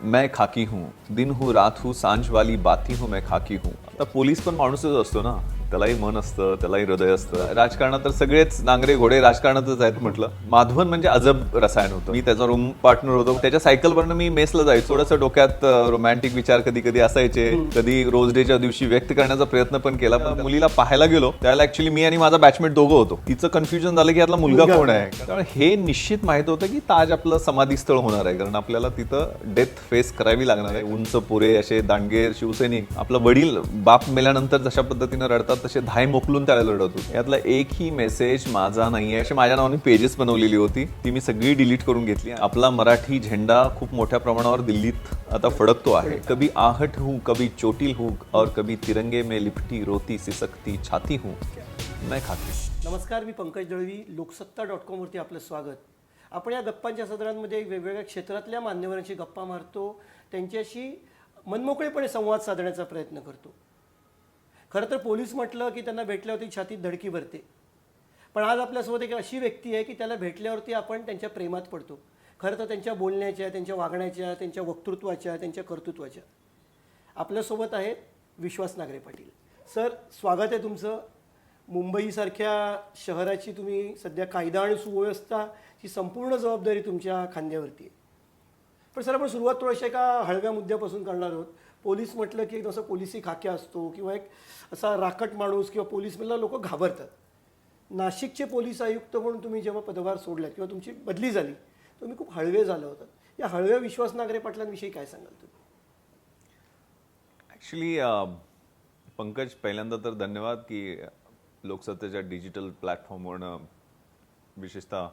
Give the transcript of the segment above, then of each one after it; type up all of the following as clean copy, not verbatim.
मैं खाकी हूँ, दिन हूँ रात हूँ सांझ वाली बाती हूँ मैं खाकी हूँ. आता पोलीस पण माणूसच असतो ना, त्यालाही मन असतं, त्यालाही हृदय असतं. राजकारणात तर सगळेच नांगरे घोडे राजकारणातच आहेत म्हटलं. माधवन म्हणजे अजब रसायन होतं. मी त्याचा रूम पार्टनर होतो. त्याच्या सायकलवरनं मी मेसला जायचो. थोडंसं डोक्यात रोमॅन्टिक विचार कधी कधी असायचे. कधी रोज डेच्या दिवशी व्यक्त करण्याचा प्रयत्न पण केला. पण मुलीला पाहायला गेलो त्याला ऍक्च्युली मी आणि माझा बॅचमेट दोघं होतो. तिचं कन्फ्युजन झालं की यातला मुलगा कोण आहे. कारण हे निश्चित माहित होतं की ताज आपलं समाधीस्थळ होणार आहे. कारण आपल्याला तिथं डेथ फेस करावी लागणार आहे. उंच पुरे असे दांडगे शिवसैनिक. आपला वडील बाप मेल्यानंतर जशा पद्धतीनं रडतात तसे धाय मोकलून त्याला रडत होते. यातला एकही मेसेज माझा नाहीये. अशी माझ्या नावाने पेजेस बनवलेली होती. ती मी सगळी डिलीट करून घेतली. आपला मराठी झेंडा खूप मोठ्या प्रमाणावर दिल्लीत आता फडकतो आहे. कभी आहट हूँ, कभी चोटिल हूँ और कभी तिरंगे में लिपटी रोती सिसकती छाती हूँ मैं खाकी. नमस्कार, मी पंकज दळवी. लोकसत्ता.com वरती आपलं स्वागत. आपण या गप्पांच्या सदरांमध्ये वेगवेगळ्या क्षेत्रातल्या मान्यवरांशी गप्पा मारतो, त्यांच्याशी मनमोकळेपणे संवाद साधण्याचा प्रयत्न करतो. खरं तर पोलीस म्हटलं की त्यांना भेटल्यावरती छातीत धडकी भरते. पण आज आपल्यासोबत एक अशी व्यक्ती आहे की त्याला भेटल्यावरती आपण त्यांच्या प्रेमात पडतो. खरं तर त्यांच्या बोलण्याच्या, त्यांच्या वागण्याच्या, त्यांच्या वक्तृत्वाच्या, त्यांच्या कर्तृत्वाच्या. आपल्यासोबत आहेत विश्वास नागरे पाटील. सर, स्वागत आहे तुमचं. मुंबईसारख्या शहराची तुम्ही सध्या कायदा आणि सुव्यवस्था ही संपूर्ण जबाबदारी तुमच्या खांद्यावरती आहे. पण सर, आपण सुरुवात थोडीशी एका हळव्या मुद्द्यापासून करणार आहोत. पोलीस म्हटलं की जसं पोलिसी खाक्या असतो किंवा एक असा राकट माणूस किंवा पोलीस म्हणलं लोक घाबरतात. नाशिकचे पोलीस आयुक्त म्हणून तुम्ही जेव्हा पदभार सोडलात किंवा तुमची बदली झाली तुम्ही खूप हळवे झाला होता. या हळव्या विश्वास नागरे पाटलांविषयी काय सांगाल तुम्ही? ॲक्च्युली पंकज, पहिल्यांदा तर धन्यवाद की लोकसत्तेच्या डिजिटल प्लॅटफॉर्मवरनं विशेषतः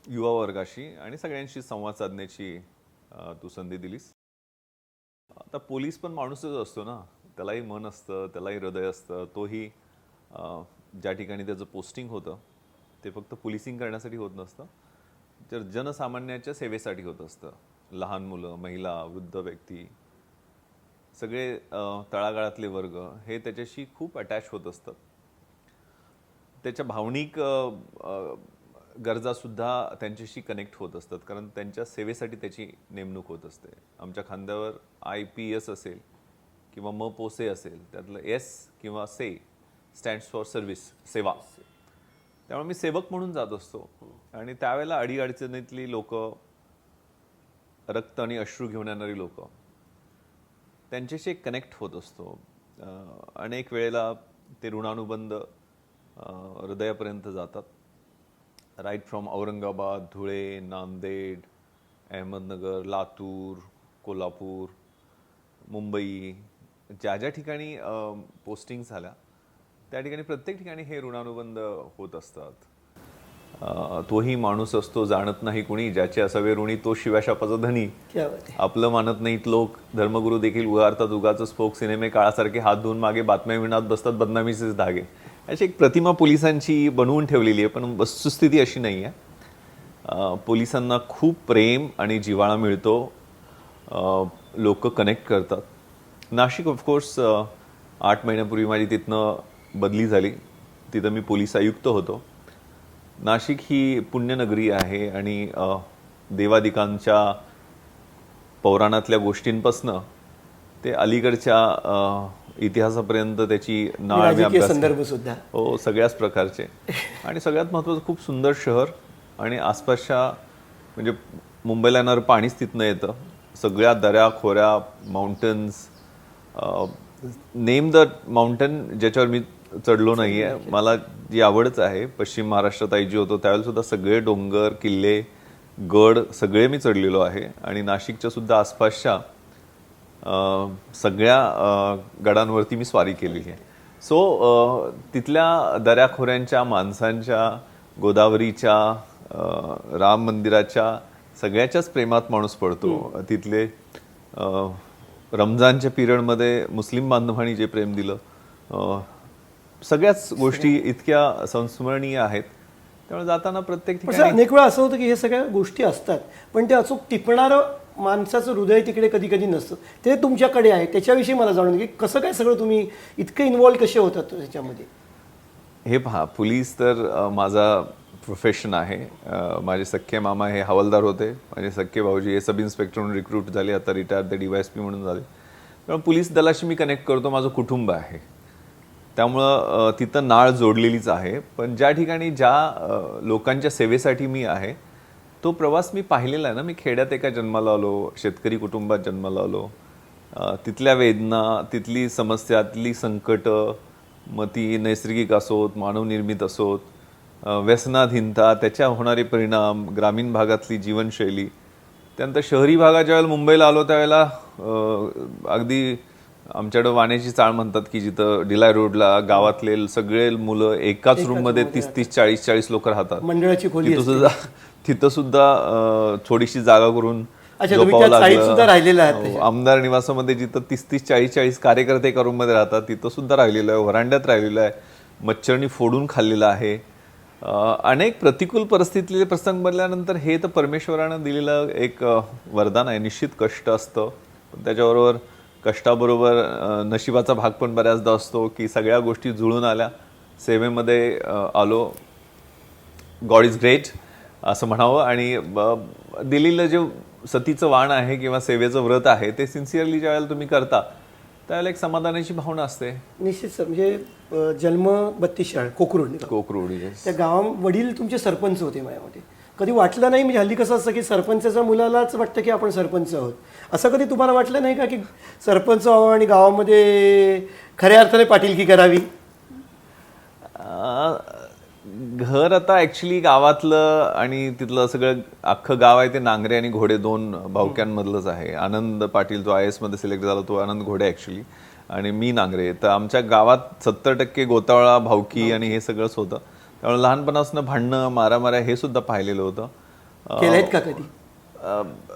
युवा वर्गाशी आणि सगळ्यांशी संवाद साधण्याची तू संधी दिलीस. आता पोलीस पण माणूसच असतो ना, त्यालाही मन असतं, त्यालाही हृदय असतं. तोही ज्या ठिकाणी त्याचं पोस्टिंग होतं ते फक्त पोलिसिंग करण्यासाठी होत नसतं, तर जनसामान्याच्या सेवेसाठी होत असतं. लहान मुलं, महिला, वृद्ध व्यक्ती, सगळे तळागाळातले वर्ग हे त्याच्याशी खूप अटॅच होत असतात. त्याच्या भावनिक गरजासुद्धा त्यांच्याशी कनेक्ट होत असतात, कारण त्यांच्या सेवेसाठी त्याची नेमणूक होत असते. आमच्या खांद्यावर IPS असेल किंवा MPOSE असेल, त्यातलं S किंवा से स्टँड्स फॉर सर्व्हिस, सेवा. त्यामुळे मी सेवक म्हणून जात असतो आणि त्यावेळेला अडीअडचणीतली लोक, रक्त आणि अश्रू घेऊन येणारी लोक, त्यांच्याशी एक कनेक्ट होत असतो. अनेक वेळेला ते ऋणानुबंध हृदयापर्यंत जातात. राईट फ्रॉम औरंगाबाद, धुळे, नांदेड, अहमदनगर, लातूर, कोल्हापूर, मुंबई, ज्या ज्या ठिकाणी पोस्टिंग झाल्या त्या ठिकाणी प्रत्येक ठिकाणी हे ऋणानुबंध होत असतात. तोही माणूस असतो जाणत नाही कुणी, ज्याचे असावे ऋणी तो शिव्याशापाचा धनी. आपलं मानत नाहीत लोक, धर्मगुरू देखील उगारतात उगाच स्फोक. सिनेमे काळासारखे हात धुवून मागे बातम्या विणात बसतात बदनामीचेच धागे. अशी एक प्रतिमा पोलिसांची बनवून ठेवलेली आहे, पण वस्तुस्थिती अशी नाही आहे. पोलिसांना खूप प्रेम आणि जिव्हाळा मिळतो. लोक कनेक्ट करतात. नाशिक ऑफकोर्स 8 महिन्यापूर्वी माझी तिथनं बदली झाली. तिथं मी पोलीस आयुक्त होतो. नाशिक ही पुण्यनगरी आहे आणि देवादिकांच्या पौराणातल्या गोष्टींपासनं ते अलीकडच्या इतिहासापर्यंत त्याची नाळ संदर्भ सुद्धा हो, सगळ्याच प्रकारचे. आणि सगळ्यात महत्त्वाचं खूप सुंदर शहर आणि आसपासच्या म्हणजे मुंबईला येणारं पाणीच तिथनं येतं. सगळ्या दऱ्या खोऱ्या, माउंटन्स. नेम द माउंटन ज्याच्यावर मी चढलो नाही आहे. मला जी आवडच आहे, पश्चिम महाराष्ट्रात आईजी होतो त्यावेळेला सुद्धा सगळे डोंगर, किल्ले, गड सगळे मी चढलेलो आहे. आणि नाशिकच्या सुद्धा आसपासच्या सगळ्या गडांवरती मी स्वारी केलेली आहे. सो तिथल्या दऱ्याखोऱ्यांच्या, माणसांच्या, गोदावरीच्या, राम मंदिराच्या सगळ्याच्याच प्रेमात माणूस पडतो. तिथले रमजानच्या पिरियडमध्ये मुस्लिम बांधवांनी जे प्रेम दिलं, सगळ्याच गोष्टी इतक्या संस्मरणीय आहेत. त्यामुळे जाताना प्रत्येक ठिकाणी अनेक वेळा असं होतं की हे सगळ्या गोष्टी असतात, पण ते अचूक टिपणारं माणसाचं हृदय तिकडे कधी कधी नसतं. ते तुमच्याकडे आहे. त्याच्याविषयी मला जाणून की कसं काय सगळं तुम्ही इतकं इन्व्हॉल्व कसे होतात त्याच्यामध्ये? हे पहा, पोलीस तर माझा प्रोफेशन आहे. माझे सख्खे मामा हे हवालदार होते, माझे सख्खे भाऊजी हे सब इन्स्पेक्टर म्हणून रिक्रूट झाले, आता रिटायर ते DYSP म्हणून झाले. त्यामुळे पोलीस दलाशी मी कनेक्ट करतो, माझं कुटुंब आहे, त्यामुळं तिथं नाळ जोडलेलीच आहे. पण ज्या ठिकाणी ज्या लोकांच्या सेवेसाठी मी आहे तो प्रवास मी पाहिलेला आहे ना. मी खेड्यात एका जन्माला आलो, शेतकरी कुटुंबात जन्माला आलो. तिथल्या वेदना, तिथली समस्या, तिथली संकटं, मग ती नैसर्गिक असोत, मानवनिर्मित असोत, व्यसनाधीनता, त्याच्या होणारे परिणाम, ग्रामीण भागातली जीवनशैली, त्यानंतर शहरी भागात ज्यावेळेला मुंबईला आलो त्यावेळेला अगदी आमच्याकडं वाण्याची चाळ म्हणतात की जिथं डिलाय रोडला गावातले सगळे मुलं एकाच रूममध्ये 30-30, 40-40 लोक राहतात. मंडळाची खोली तिथं सुद्धा थोडीशी जागा करून झोपावं लागलं. आमदार निवासामध्ये जिथं 30-30, 40-40 कार्यकर्ते एका रूममध्ये राहतात तिथं सुद्धा राहिलेलं आहे, व्हरांड्यात राहिलेलं आहे, मच्छरनी फोडून खाल्लेलं आहे. अनेक प्रतिकूल परिस्थितीतले प्रसंग बनल्यानंतर हे तर परमेश्वरानं दिलेलं एक वरदान आहे. निश्चित कष्ट असतं, पण त्याच्याबरोबर कष्टाबरोबर नशिबाचा भाग पण बऱ्याचदा असतो की सगळ्या गोष्टी जुळून आल्या, सेवेमध्ये आलो. गॉड इज ग्रेट असं म्हणावं. आणि दिलेलं जे सतीचं वाण आहे किंवा सेवेचं व्रत आहे ते सिन्सिअरली ज्या वेळेला तुम्ही करता त्यावेळेला एक समाधानाची भावना असते. निश्चित सर. म्हणजे जन्म 32 शाळ कोकरूड त्या गावा वडील तुमचे सरपंच होते. माझ्यामध्ये कधी वाटलं नाही, म्हणजे हल्ली कसं असतं की सरपंचाच्या मुलालाच वाटतं की आपण सरपंच आहोत, असं कधी तुम्हाला वाटलं नाही का की सरपंच व्हावं आणि गावामध्ये खऱ्या अर्थाने पाटीलकी करावी? घर आता ॲक्च्युली गावातलं आणि तिथलं सगळं अख्खं गाव आहे ते नांगरे आणि घोडे 2 भावक्यांमधलंच आहे. आनंद पाटील जो IAS मध्ये सिलेक्ट झाला तो आनंद घोडे ॲक्च्युली, आणि मी नांगरे. तर आमच्या गावात 70% गोतावळा भावकी आणि हे सगळंच होतं. त्यामुळे लहानपणापासून भांडणं, मारामाऱ्या हे सुद्धा पाहिलेलं होतं. केलेत का कधी?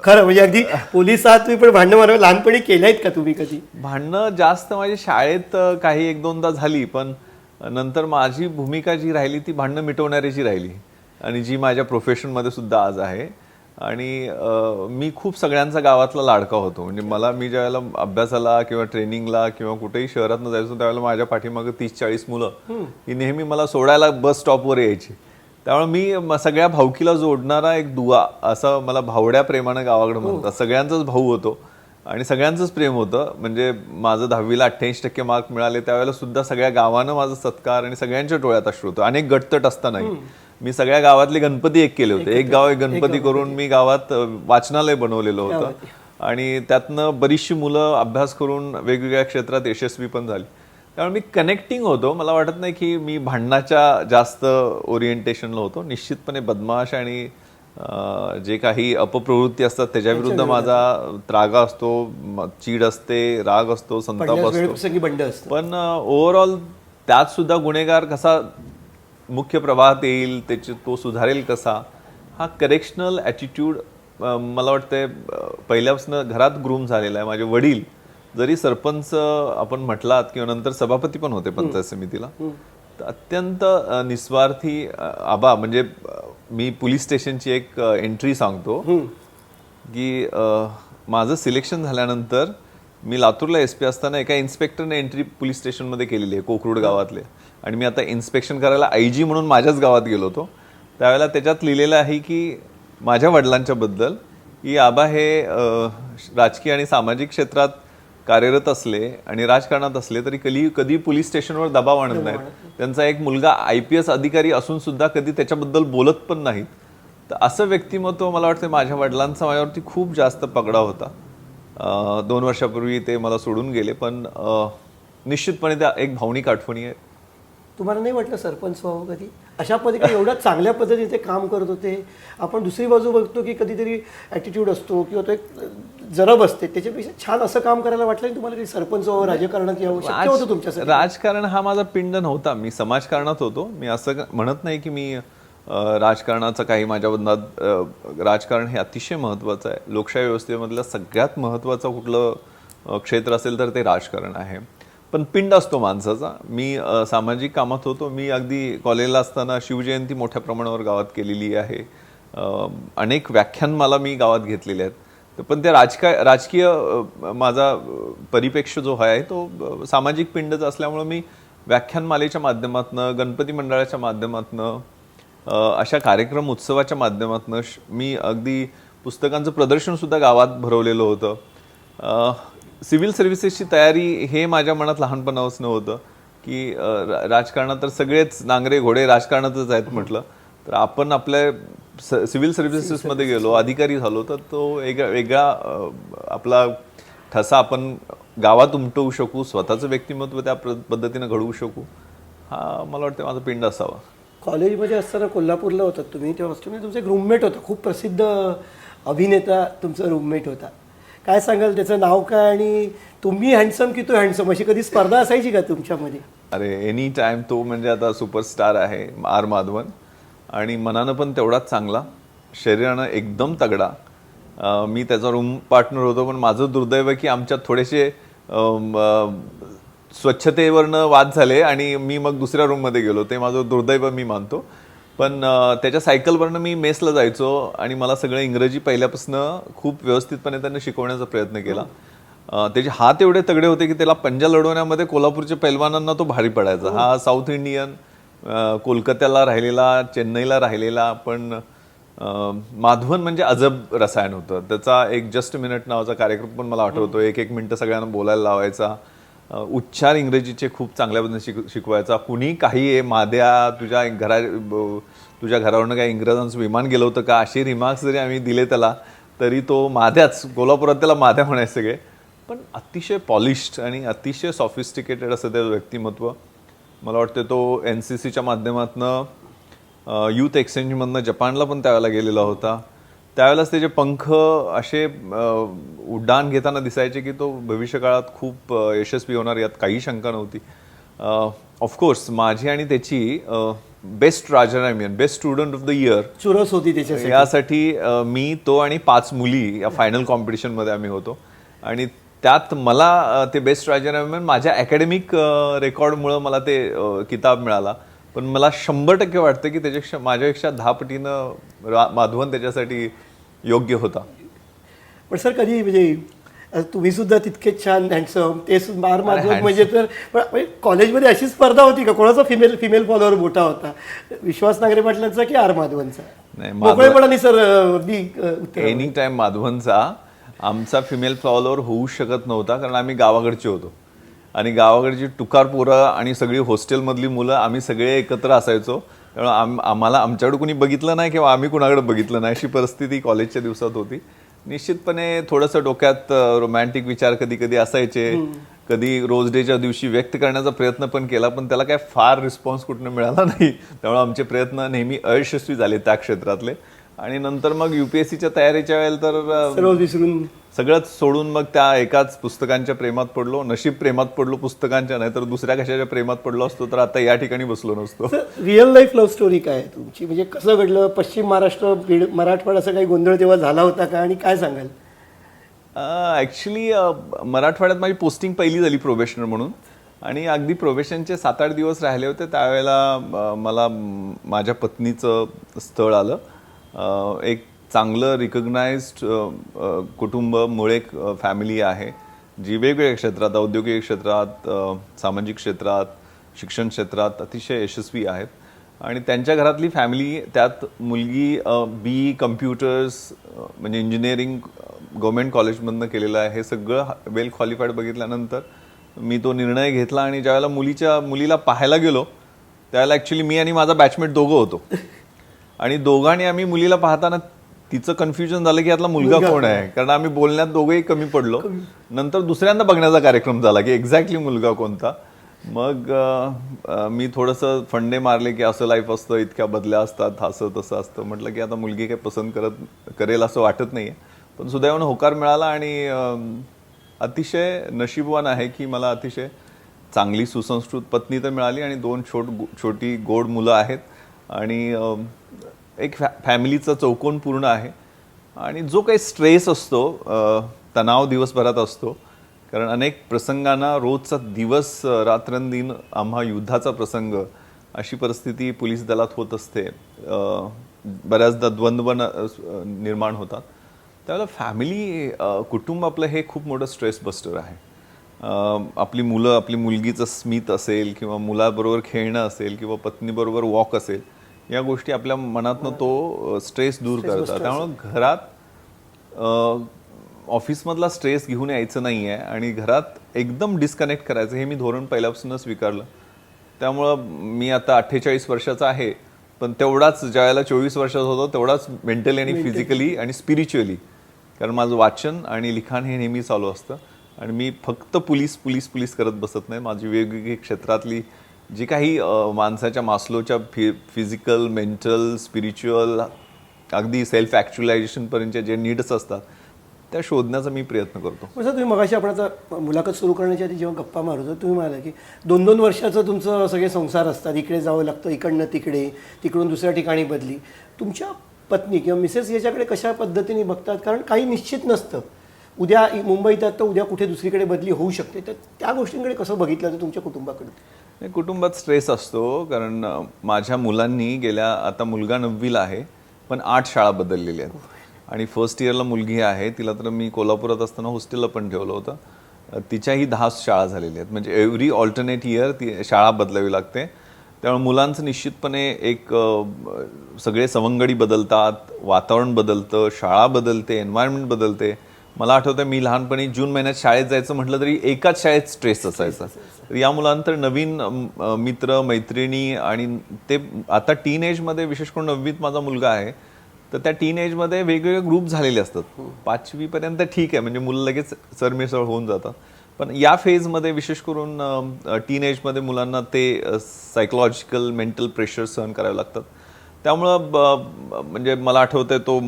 खरं म्हणजे अगदी पोलीस आहात तुम्ही, पण भांडणं मारा लहानपणी केलेत का तुम्ही कधी? भांडणं जास्त माझ्या शाळेत काही 1-2दा झाली, पण नंतर माझी भूमिका जी राहिली ती भांडणं मिटवणाऱ्याची राहिली, आणि जी माझ्या प्रोफेशनमध्ये सुद्धा आज आहे. आणि मी खूप सगळ्यांचा गावातला लाडका होतो. म्हणजे मी ज्यावेळेला अभ्यासाला किंवा ट्रेनिंगला किंवा कुठेही शहरातनं जायचो त्यावेळेला माझ्या पाठीमागं 30-40 मुलं ही नेहमी मला सोडायला बस स्टॉपवर यायची. त्यामुळे मी सगळ्या भावकीला जोडणारा एक दुवा असं मला भावड्या प्रेमानं गावाकडे म्हणतात. सगळ्यांचाच भाऊ होतो आणि सगळ्यांचंच प्रेम होतं. म्हणजे माझं 10वीला 88% मार्क मिळाले त्यावेळेला सुद्धा सगळ्या गावानं माझा सत्कार आणि सगळ्यांच्या डोळ्यात अश्रू होतं. अनेक गटतट असतानाही मी सगळ्या गावातले गणपती एक केले होते. एक गाव एक गणपती करून मी गावात वाचनालय बनवलेलं होतं, आणि त्यातनं बरीचशी मुलं अभ्यास करून वेगवेगळ्या क्षेत्रात यशस्वी पण झाली. त्यामुळे मी कनेक्टिंग होतो. मला वाटत नाही की मी भांडणाच्या जास्त ओरिएंटेशनला होतो. निश्चितपणे बदमाश आणि जे काही अपप्रवृत्ती असतात त्याच्याविरुद्ध माझा त्रागा असतो, चीड असते, राग असतो, संताप असतो. पण ओव्हरऑल त्यात सुद्धा गुन्हेगार कसा मुख्य प्रवाहात येईल, तो सुधारेल कसा, हा करेक्शनल ॲटिट्यूड मला वाटतंय पहिल्यापासून घरात ग्रूम झालेला आहे. माझे वडील जरी सरपंच आपण म्हटलात किंवा नंतर सभापती पण होते पंचायत समितीला, तर अत्यंत निस्वार्थी आबा. म्हणजे मी पोलीस स्टेशनची एक एंट्री सांगतो की माझं सिलेक्शन झाल्यानंतर मी लातूरला SP असताना एका इन्स्पेक्टरने एंट्री पोलीस स्टेशनमध्ये केलेली आहे कोकरूड गावातले, आणि मी आता इन्स्पेक्शन करायला IG म्हणून माझ्याच गावात गेलो होतो. त्यावेळेला त्याच्यात लिहिलेलं आहे की माझ्या वडिलांच्या बद्दल की आबा हे राजकीय आणि सामाजिक क्षेत्रात कार्यरत असले आणि राजकारणात असले तरी कधी पोलीस स्टेशनवर दबाव आणत नाहीत. त्यांचा एक मुलगा IPS अधिकारी असून सुद्धा कधी त्याच्याबद्दल बोलत पण नाहीत. तर असं व्यक्तिमत्व मला वाटतं माझ्या वडिलांचा माझ्यावरती खूप जास्त पगडा होता. 2 वर्षापूर्वी ते मला सोडून गेले, पण निश्चितपणे त्या एक भावनिक आठवणी आहे. तुम्हाला नाही वाटलं सरपंच व्हावं कधी? अशा पद्धतीने एवढ्या चांगल्या पद्धतीने ते काम करत होते. आपण दुसरी बाजू बघतो की कधीतरी ॲटिट्यूड असतो किंवा तो एक जरब असते, त्याच्यापेक्षा छान असं काम करायला वाटलं नाही तुम्हाला की सरपंच व्हावं, राजकारणात यावं? शक्य होतं तुमच्यासाठी? राजकारण हा माझा पिंड नव्हता. मी समाजकारणात होतो. मी असं म्हणत नाही की मी राजकारणाचं काही माझ्या बंधात. राजकारण हे अतिशय महत्त्वाचं आहे. लोकशाही व्यवस्थेमधलं सगळ्यात महत्त्वाचं कुठलं क्षेत्र असेल तर ते राजकारण आहे. पण पिंड असतो माणसाचा. मी सामाजिक कामात होतो. मी अगदी कॉलेजला असताना शिवजयंती मोठ्या प्रमाणावर गावात केलेली आहे. अनेक व्याख्यानमाला मी गावात घेतलेले आहेत. पण ते राजकीय माझा परिप्रेक्ष्य जो आहे तो सामाजिक पिंडच असल्यामुळे मी व्याख्यानमालेच्या माध्यमातून, गणपती मंडळाच्या माध्यमातून अशा कार्यक्रम उत्सवाच्या माध्यमातून मी अगदी पुस्तकांचं प्रदर्शनसुद्धा गावात भरवलेलं होतं. सिव्हिल सर्व्हिसेसची तयारी हे माझ्या मनात लहानपणापासून होतं की राजकारणात तर सगळेच नांगरे घोडे राजकारणातच आहेत म्हटलं, तर आपण आपल्या सिव्हिल सर्व्हिसेसमध्ये गेलो, अधिकारी झालो, तर तो वेगळा आपला ठसा आपण गावात उमटवू शकू, स्वतःचं व्यक्तिमत्व त्या पद्धतीनं घडवू शकू, हा मला वाटतं माझा पिंड असावा. कॉलेजमध्ये असताना कोल्हापूरला होतात तुम्ही, तेव्हा तुम्ही तुमचा एक रूममेट होता, खूप प्रसिद्ध अभिनेता तुमचा रूममेट होता. काय सांगाल त्याचं नाव काय, आणि तुम्ही हँडसम की तो हँडसम, अशी कधी स्पर्धा असायची का तुमच्यामध्ये? अरे एनी टाइम तो म्हणजे आता सुपरस्टार आहे आर माधवन, आणि मनानं पण तेवढाच चांगला, शरीरानं एकदम तगडा. मी त्याचा रूम पार्टनर होतो, पण माझं दुर्दैव आहे की आमच्यात थोडेसे स्वच्छतेवरनं वाद झाले आणि मी मग दुसऱ्या रूममध्ये गेलो, ते माझं दुर्दैव मी मानतो. पण त्याच्या सायकलवरनं मी मेसला जायचो आणि मला सगळं इंग्रजी पहिल्यापासून खूप व्यवस्थितपणे त्यांनी शिकवण्याचा प्रयत्न केला. त्याचे हात एवढे तगडे होते की त्याला पंजा लढवण्यामध्ये कोल्हापूरच्या पैलवानांना तो भारी पडायचा. हा साऊथ इंडियन, कोलकात्याला राहिलेला, चेन्नईला राहिलेला, पण माधवन म्हणजे अजब रसायन होतं त्याचा. एक जस्ट मिनिट नावाचा कार्यक्रम पण मला आठवतो, एक मिनिटं सगळ्यांना बोलायला लावायचा, उच्चार इंग्रजीचे खूप चांगल्या पद्धतीने शिकवायचा. कुणी काही आहे माद्या, तुझ्या घरावरनं काय इंग्रजांचं विमान गेलं होतं का, असे रिमार्क्स जरी आम्ही दिले त्याला तरी तो माद्याच, कोल्हापुरात त्याला माद्या म्हणायचे सगळे. पण अतिशय पॉलिश्ड आणि अतिशय सॉफिस्टिकेटेड असं त्याचं व्यक्तिमत्व. मला वाटतं तो NCCच्या माध्यमातनं यूथ एक्सचेंजमधनं जपानला पण त्यावेळेला गेलेला होता. त्यावेळेलाच त्याचे पंख असे उड्डाण घेताना दिसायचे की तो भविष्यकाळात खूप यशस्वी होणार, यात काही शंका नव्हती. ऑफकोर्स माझी आणि त्याची best Rajaramian, best student of the year चुरस होती त्याच्यासाठी. यासाठी मी, तो आणि 5 मुली या फायनल कॉम्पिटिशनमध्ये आम्ही होतो, आणि त्यात मला ते बेस्ट राजरामियन माझ्या अकॅडमिक रेकॉर्डमुळं मला ते किताब मिळाला. पण मला 100% वाटतं की त्याच्यापेक्षा माझ्यापेक्षा 10 पटीनं माधवन त्याच्यासाठी योग्य होता. पण सर कधी म्हणजे तुम्ही सुद्धा तितकेच छान हँडसम, ते मार माधवन म्हणजे, तर पण कॉलेजमध्ये अशी स्पर्धा होती का, कोणाचा फिमेल फॉलोअर मोठा होता, विश्वास नांगरे पाटलांचा की आर माधवनचा? नाही, मोकळेपणाने सर एनी टाइम माधवनचा. आमचा फिमेल फॉलोअर होऊ शकत नव्हता कारण आम्ही गावाकडचे होतो, आणि गावाकडची टुकार पोरं आणि सगळी हॉस्टेलमधली मुलं आम्ही सगळे एकत्र असायचो. त्यामुळे आम्हाला आमच्याकडे कुणी बघितलं नाही किंवा आम्ही कुणाकडे बघितलं नाही, अशी परिस्थिती कॉलेजच्या दिवसात होती. निश्चितपणे थोडंसं डोक्यात रोमॅन्टिक विचार कधी कधी असायचे, कधी रोज डेच्या दिवशी व्यक्त करण्याचा प्रयत्न पण केला, पण त्याला काय फार रिस्पॉन्स कुठनं मिळाला नाही. त्यामुळे आमचे प्रयत्न नेहमी अयशस्वी झाले त्या क्षेत्रातले. आणि नंतर मग UPSCच्या तयारीच्या वेळेला तर विसरून सगळंच सोडून मग त्या एकाच पुस्तकांच्या प्रेमात पडलो. नशीब प्रेमात पडलो पुस्तकांच्या, नाही तर दुसऱ्या कशाच्या प्रेमात पडलो असतो तर आता या ठिकाणी बसलो नसतो. रिअल लाईफ लव्ह स्टोरी काय आहे तुमची, म्हणजे कसं घडलं, पश्चिम महाराष्ट्र मराठवाडा असा काही गोंधळ तेव्हा झाला होता का, आणि काय सांगाल? ॲक्च्युली मराठवाड्यात माझी पोस्टिंग पहिली झाली प्रोबेशनर म्हणून, आणि अगदी प्रोबेशनचे 7-8 दिवस राहिले होते त्यावेळेला मला माझ्या पत्नीचं स्थळ आलं. एक चांगलं रिकग्नाइज्ड कुटुंब, मुळे फॅमिली आहे जी वेगवेगळ्या क्षेत्रात, औद्योगिक क्षेत्रात, सामाजिक क्षेत्रात, शिक्षण क्षेत्रात अतिशय यशस्वी आहेत. आणि त्यांच्या घरातली फॅमिली, त्यात मुलगी BE कम्प्युटर्स म्हणजे इंजिनिअरिंग गव्हर्मेंट कॉलेजमधनं केलेलं आहे. हे सगळं वेल क्वालिफाईड बघितल्यानंतर मी तो निर्णय घेतला, आणि ज्यावेळेला मुलीला पाहायला गेलो त्यावेळेला ॲक्च्युली मी आणि माझा बॅचमेट दोघं होतो, आणि दोघांनी आम्ही मुलीला पाहताना तिचं कन्फ्युजन झालं की यातला मुलगा कोण आहे, कारण आम्ही बोलण्यात दोघंही कमी पडलो. नंतर दुसऱ्यांदा बघण्याचा कार्यक्रम झाला की एक्झॅक्टली मुलगा कोणता. मग मी थोडंसं फंडे मारले की असं लाईफ असतं, इतक्या बदल्या असतात, असं तसं असतं. म्हटलं की आता मुलगी काही पसंत करेल असं वाटत नाहीये. पण सुदैवानं होकार मिळाला, आणि अतिशय नशीबवान आहे की मला अतिशय चांगली सुसंस्कृत पत्नी तर मिळाली, आणि 2 छोटी गोड मुलं आहेत, आणि एक फॅमिलीचा चौकोन पूर्ण आहे. आणि जो काही स्ट्रेस असतो, तणाव दिवसभरात असतो, कारण अनेक प्रसंगांना रोजचा दिवस रात्रंदिन आम्हा युद्धाचा प्रसंग, अशी परिस्थिती पोलीस दलात होत असते. बऱ्याचदा द्वंद्व निर्माण होतात. त्यावेळेला फॅमिली, कुटुंब आपलं हे खूप मोठं स्ट्रेस बस्टर आहे. आपली मुलं, आपली मुलगीचं स्मित असेल, किंवा मुलाबरोबर खेळणं असेल, किंवा पत्नीबरोबर वॉक असेल, या गोष्टी आपल्या मनातनं तो स्ट्रेस दूर करतात. त्यामुळे घरात ऑफिसमधला स्ट्रेस घेऊन यायचं नाही आहे आणि घरात एकदम डिस्कनेक्ट करायचं हे मी धोरण पहिल्यापासूनच स्वीकारलं. त्यामुळं मी आता 48 वर्षाचा आहे, पण तेवढाच ज्यावेळेला 24 वर्षाचा होतो तेवढाच मेंटली आणि फिजिकली आणि स्पिरिच्युअली, कारण माझं वाचन आणि लिखाण हे नेहमी चालू असतं. आणि मी फक्त पोलीस करत बसत नाही. माझी वेगवेगळी क्षेत्रातली जी काही माणसाच्या मास्लोच्या फिजिकल, मेंटल, स्पिरिच्युअल, अगदी सेल्फ ॲक्च्युलायझेशनपर्यंतचे जे नीड्स असतात त्या शोधण्याचा मी प्रयत्न करतो. पण सर, तुम्ही मगाशी आपण आता मुलाखत सुरू करण्याच्या आधी जेव्हा गप्पा मारत होतो, तुम्ही म्हणाला की 2-2 वर्षाचं तुमचं सगळे संसार असतात, इकडे जावं लागतं, इकडनं तिकडे, तिकडून दुसऱ्या ठिकाणी बदली. तुमच्या पत्नी किंवा मिसेस याच्याकडे कशा पद्धतीने बघतात? कारण काही निश्चित नसतं, उद्या मुंबईत तर उद्या कुठे दुसरीकडे बदली होऊ शकते, तर त्या गोष्टींकडे कसं बघितलं जातं तुमच्या कुटुंबाकडे? कुटुंबात स्ट्रेस असतो, कारण माझ्या मुलांनी गेल्या, आता मुलगा 9वीला आहे, पण 8 शाळा बदललेल्या आहेत. आणि फर्स्ट इयरला मुलगी आहे, तिला तर मी कोल्हापुरात असताना हॉस्टेलला पण ठेवलं होतं. तिच्याही 10 शाळा झालेल्या आहेत. म्हणजे एव्हरी ऑल्टरनेट इयर ती शाळा बदलावी लागते. त्यामुळे मुलांचं निश्चितपणे एक सगळे सवंगडी बदलतात, वातावरण बदलतं, शाळा बदलते, एन्व्हायरमेंट बदलते. मला आठवतं मी लहानपणी जून महिन्यात शाळेत जायचं म्हटलं तरी एकाच शाळेत स्ट्रेस असायचा. तर या मुलांतर नवीन मित्र मैत्रिणी, आणि ते आता टीन एजमध्ये, विशेष करून 9वीत माझा मुलगा आहे, तर त्या टीन एजमध्ये वेगवेगळे ग्रुप झालेले असतात. 5वी पर्यंत ठीक आहे, म्हणजे मुलं लगेच सरमिसळ होऊन जातात. पण या फेजमध्ये, विशेष करून टीन एजमध्ये मुलांना ते सायकोलॉजिकल मेंटल प्रेशर सहन करावे लागतात. त्यामुळं म्हणजे मला आठवतंय तो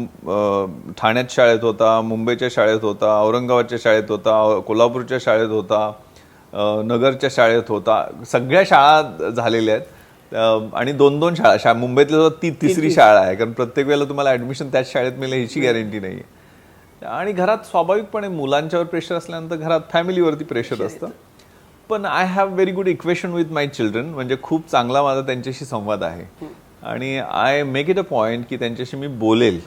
ठाण्यात शाळेत होता, मुंबईच्या शाळेत होता, औरंगाबादच्या शाळेत होता, कोल्हापूरच्या शाळेत होता, नगरच्या शाळेत होता. सगळ्या शाळा झालेल्या आहेत. आणि 2-2 शाळा, मुंबईतल्या ती तिसरी शाळा आहे, कारण प्रत्येक वेळेला तुम्हाला ऍडमिशन त्याच शाळेत मिळेल ह्याची गॅरंटी नाही आहे. आणि घरात स्वाभाविकपणे मुलांच्यावर प्रेशर असल्यानंतर घरात फॅमिलीवरती प्रेशर असतं. पण I have very good equation with my children. म्हणजे खूप चांगला माझा त्यांच्याशी संवाद आहे आणि I make it a point की त्यांच्याशी मी बोलेल.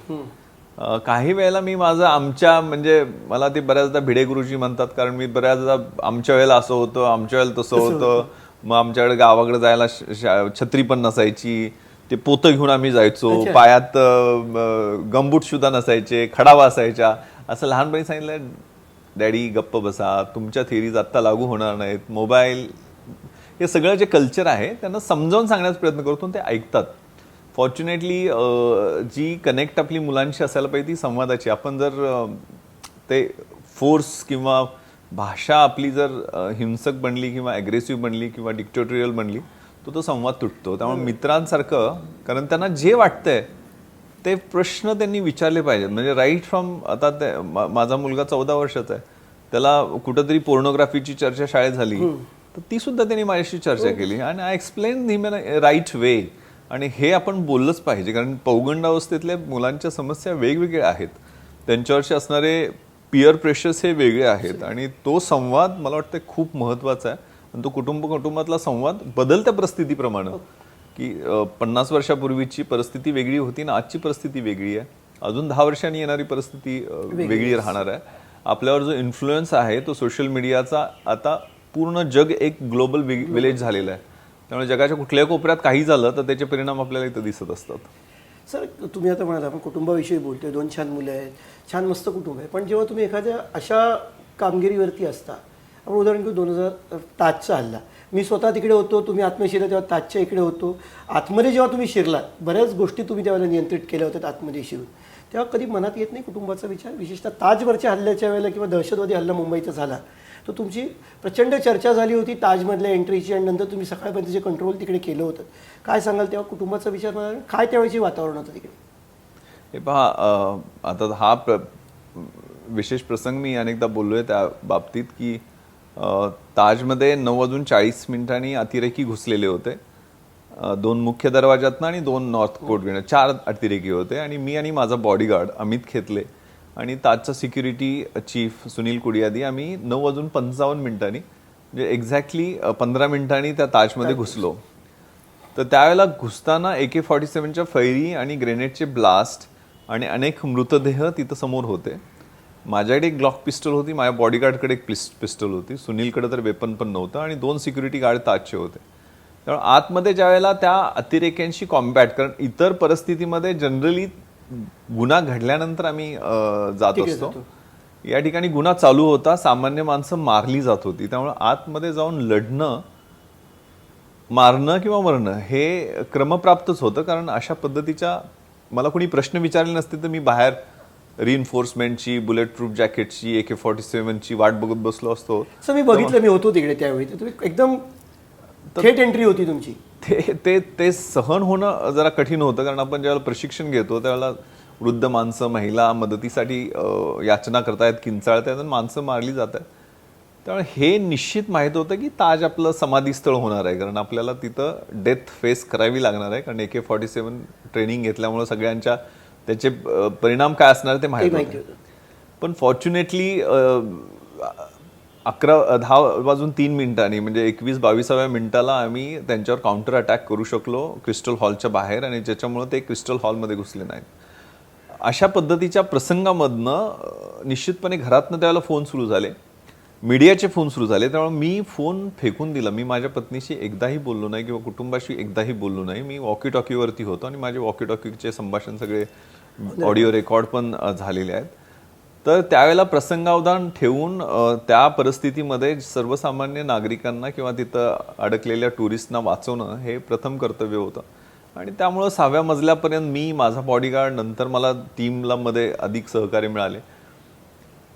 काही वेळेला मी आमच्या, म्हणजे मला ते बऱ्याचदा भिडे गुरुजी म्हणतात, कारण मी बऱ्याचदा आमच्या वेळेला असं होतं, आमच्या वेळेला तसं होतं. मग आमच्याकडे गावाकडे जायला छत्री पण नसायची, ते पोतं घेऊन आम्ही जायचो, पायात गमबूट सुद्धा नसायचे, खडावा असायच्या. असं लहानपणी सांगितलं, डॅडी गप्प बसा, तुमच्या थिअरीज आत्ता लागू होणार नाहीत. मोबाईल, हे सगळं जे कल्चर आहे त्यांना समजावून सांगण्याचा प्रयत्न करतो, ते ऐकतात. फॉर्च्युनेटली जी कनेक्ट आपली मुलांशी असायला पाहिजे ती संवादाची. आपण जर ते फोर्स किंवा भाषा आपली जर हिंसक बनली किंवा ॲग्रेसिव्ह बनली किंवा डिक्टेटोरियल बनली, तो संवाद तुटतो. त्यामुळे मित्रांसारखं, कारण त्यांना जे वाटतंय ते प्रश्न त्यांनी विचारले पाहिजेत. म्हणजे राईट फ्रॉम, आता माझा मुलगा 14 वर्षाचा आहे, त्याला कुठंतरी पोर्नोग्राफीची चर्चा शाळेत झाली, तर ती सुद्धा त्यांनी माझ्याशी चर्चा केली आणि I explain him in a right way. आणि हे आपण बोललंच पाहिजे, कारण पौगंडावस्थेतल्या मुलांच्या समस्या वेगवेगळ्या आहेत, त्यांच्यावरचे असणारे पिअर प्रेशर्स हे वेगळे आहेत. आणि तो संवाद मला वाटतं खूप महत्त्वाचा आहे. आणि तो कुटुंबातला संवाद बदलत्या परिस्थितीप्रमाणे, की 50 वर्षापूर्वीची परिस्थिती वेगळी होती ना आजची परिस्थिती वेगळी आहे. अजून 10 वर्षांनी येणारी परिस्थिती वेगळी राहणार आहे. आपल्यावर जो इन्फ्लुएन्स आहे तो सोशल मीडियाचा, आता पूर्ण जग एक ग्लोबल विलेज झालेला आहे. त्यामुळे जगाच्या कुठल्याही कोपऱ्यात काही झालं तर त्याचे परिणाम आपल्याला इथं दिसत असतात. सर, तुम्ही आता म्हणाला आपण कुटुंबाविषयी बोलतोय, 2 छान मुलं आहेत, छान मस्त कुटुंब आहे. पण जेव्हा तुम्ही एखाद्या अशा कामगिरीवरती असता, आपण उदाहरण घेऊ 2000 ताजचा हल्ला, मी स्वतः तिकडे होतो, तुम्ही आतमध्ये शिरला तेव्हा ताजच्या इकडे होतो. आतमध्ये जेव्हा तुम्ही शिरलात, बऱ्याच गोष्टी तुम्ही त्यावेळेला नियंत्रित केल्या होत्या आतमध्ये शिरून, तेव्हा कधी मनात येत नाही कुटुंबाचा विचार? विशेषतः ताजवरच्या हल्ल्याच्या वेळेला किंवा दहशतवादी हल्ला मुंबईचा झाला, तर तुमची प्रचंड चर्चा झाली होती ताजमधल्या एंट्रीची, आणि नंतर तुम्ही सकाळपर्यंत जे कंट्रोल तिकडे केलं होतं. काय सांगाल तेव्हा कुटुंबाचा विचार, काय त्यावेळेची वातावरण होतं तिकडे? हे पहा, आता हा विशेष प्रसंग मी अनेकदा बोललोय त्या बाबतीत, की ताजमध्ये 9:40 अतिरेकी घुसलेले होते. 2 मुख्य दरवाजातनं आणि 2 नॉर्थ कोर्ट गेट, 4 अतिरेकी होते. आणि मी आणि माझा बॉडीगार्ड अमित खेतले आणि ताजचा सिक्युरिटी चीफ सुनील कुडियादी, आम्ही 9:55 म्हणजे एक्झॅक्टली 15 मिनिटांनी त्या ताजमध्ये घुसलो. तर त्यावेळेला घुसताना AK-47च्या फैरी आणि ग्रेनेडचे ब्लास्ट आणि अनेक मृतदेह तिथं समोर होते. माझ्याकडे एक ग्लॉक पिस्टल होती, माझ्या बॉडीगार्डकडे एक पिस्टल होती, सुनीलकडे तर वेपन पण नव्हतं, आणि 2 सिक्युरिटी गार्ड ताजचे होते. त्यामुळे आतमध्ये ज्या वेळेला त्या अतिरेक्यांशी कॉम्बॅट, कारण इतर परिस्थितीमध्ये जनरली गुन्हा घडल्यानंतर आम्ही जात तिकडे असतो, जातो. या ठिकाणी गुन्हा चालू होता, सामान्य माणसं मारली जात होती. त्यामुळे आतमध्ये जाऊन लढणं, मारणं किंवा मरणं हे क्रमप्राप्तच होतं. कारण अशा पद्धतीच्या, मला कोणी प्रश्न विचारले नसते तर मी बाहेर रिइन्फोर्समेंटची, बुलेट प्रूफ जॅकेटची, AK-47ची वाट बघत बसलो असतो. सर मी बघितलं, मी होतो तिकडे त्यावेळी, तर तुम्ही एकदम थेट एंट्री होती तुमची. ते ते ते सहन होणं जरा कठीण होतं, कारण आपण ज्यावेळेला प्रशिक्षण घेतो त्यावेळेला वृद्ध माणसं, महिला मदतीसाठी याचना करतायत, किंचाळतायत आणि माणसं मारली जात आहेत. त्यामुळे हे निश्चित माहीत होतं की ताज आपलं समाधीस्थळ होणार आहे, कारण आपल्याला तिथं डेथ फेस करावी लागणार आहे. कारण AK-47 ट्रेनिंग घेतल्यामुळे सगळ्यांच्या त्याचे परिणाम काय असणार ते माहीत माहिती होतं. होतं. पण फॉर्च्युनेटली 10:03 म्हणजे 21-22व्या मिनिटाला आम्ही त्यांच्यावर काउंटर अटॅक करू शकलो क्रिस्टल हॉलच्या बाहेर, आणि ज्याच्यामुळे ते क्रिस्टल हॉलमध्ये घुसले नाहीत. अशा पद्धतीच्या प्रसंगामधनं निश्चितपणे घरातनं त्यावेळेला फोन सुरू झाले, मीडियाचे फोन सुरू झाले. त्यामुळे मी फोन फेकून दिला. मी माझ्या पत्नीशी एकदाही बोललो नाही किंवा कुटुंबाशी एकदाही बोललो नाही. मी वॉकी टॉकीवरती होतो आणि माझे वॉकी टॉकीचे संभाषण सगळे ऑडिओ रेकॉर्ड पण झालेले आहेत. तर त्यावेळेला प्रसंगावधान ठेवून त्या परिस्थितीमध्ये सर्वसामान्य नागरिकांना किंवा तिथं अडकलेल्या टुरिस्टना वाचवणं हे प्रथम कर्तव्य होतं. आणि त्यामुळं 6व्या मजल्यापर्यंत मी, माझा बॉडीगार्ड, नंतर मला टीमला मध्ये अधिक सहकार्य मिळाले.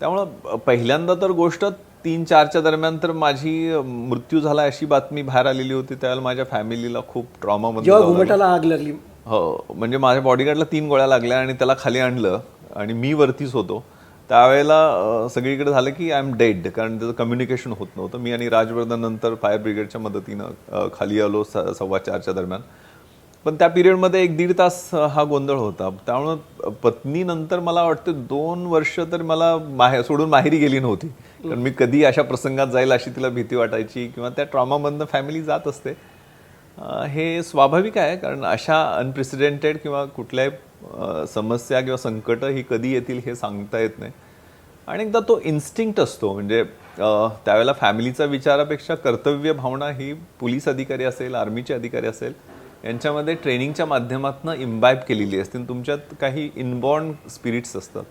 त्यामुळं पहिल्यांदा तर गोष्ट 3-4च्या दरम्यान तर माझी मृत्यू झाला अशी बातमी बाहेर आलेली होती. त्यावेळेला माझ्या फॅमिलीला खूप ट्रॉमामध्ये जेव्हा घुमटाला आग लागली, हो, म्हणजे माझ्या बॉडीगार्डला 3 गोळ्या लागल्या आणि त्याला खाली आणलं आणि मी वरतीच होतो. त्यावेळेला सगळीकडे झालं की आय एम डेड, कारण त्याचं कम्युनिकेशन होत नव्हतं. मी आणि राजवर्धन नंतर फायर ब्रिगेडच्या मदतीनं खाली आलो 4:15च्या दरम्यान. पण त्या पिरियडमध्ये 1-1.5 तास हा गोंधळ होता. त्यामुळं पत्नी नंतर मला वाटतं 2 वर्ष तर मला सोडून माहेरी गेली नव्हती, कारण मी कधी अशा प्रसंगात जाईल अशी तिला भीती वाटायची किंवा त्या ट्रॉमामधनं फॅमिली जात असते. हे स्वाभाविक आहे, कारण अशा अनप्रेसिडेंटेड किंवा कुठल्याही समस्या किंवा संकट ही कधी येतील हे सांगता येत नाही. आणि एकदा तो इन्स्टिंक्ट असतो, म्हणजे त्यावेळेला फॅमिलीचा विचारापेक्षा कर्तव्य भावना ही पोलीस अधिकारी असेल, आर्मीचे अधिकारी असेल, यांच्यामध्ये ट्रेनिंगच्या माध्यमातून इम्बाईब केलेली असते. तुमच्यात काही इनबॉर्न स्पिरिट्स असतात.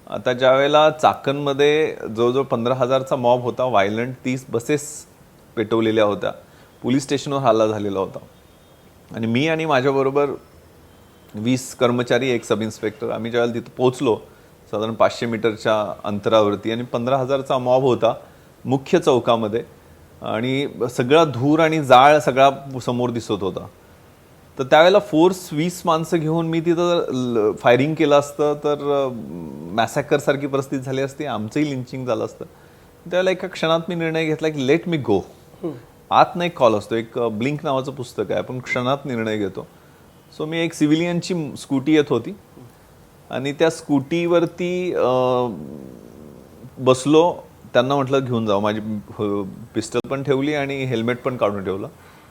आता ज्या वेळेला चाकणमध्ये जवळजवळ 15,000चा मॉब होता, व्हायलंट 30 बसेस पेटवलेल्या होत्या, पोलीस स्टेशनवर हल्ला झालेला होता, आणि मी आणि माझ्याबरोबर 20 कर्मचारी, एक सब इन्स्पेक्टर, आम्ही ज्यावेळेला तिथं पोहोचलो साधारण 500 मीटरच्या अंतरावरती, आणि 15,000चा मॉब होता मुख्य चौकामध्ये, आणि सगळा धूर आणि जाळ सगळा समोर दिसत होता. तर त्यावेळेला फोर्स 20 माणसं घेऊन मी तिथं फायरिंग केलं असतं तर मॅसॅकर सारखी परिस्थिती झाली असती, आमचंही लिंचिंग झालं असतं. त्यावेळेला एका क्षणात मी निर्णय घेतला की लेट मी गो. आतनं एक कॉल असतो, एक ब्लिंक नावाचं पुस्तक आहे, आपण क्षणात निर्णय घेतो. सो मी एक सिव्हिलियनची स्कूटी येत होती आणि त्या स्कूटीवरती बसलो. त्यांना म्हटलं घेऊन जाऊ, माझी पिस्टल पण ठेवली आणि हेल्मेट पण काढून ठेवलं.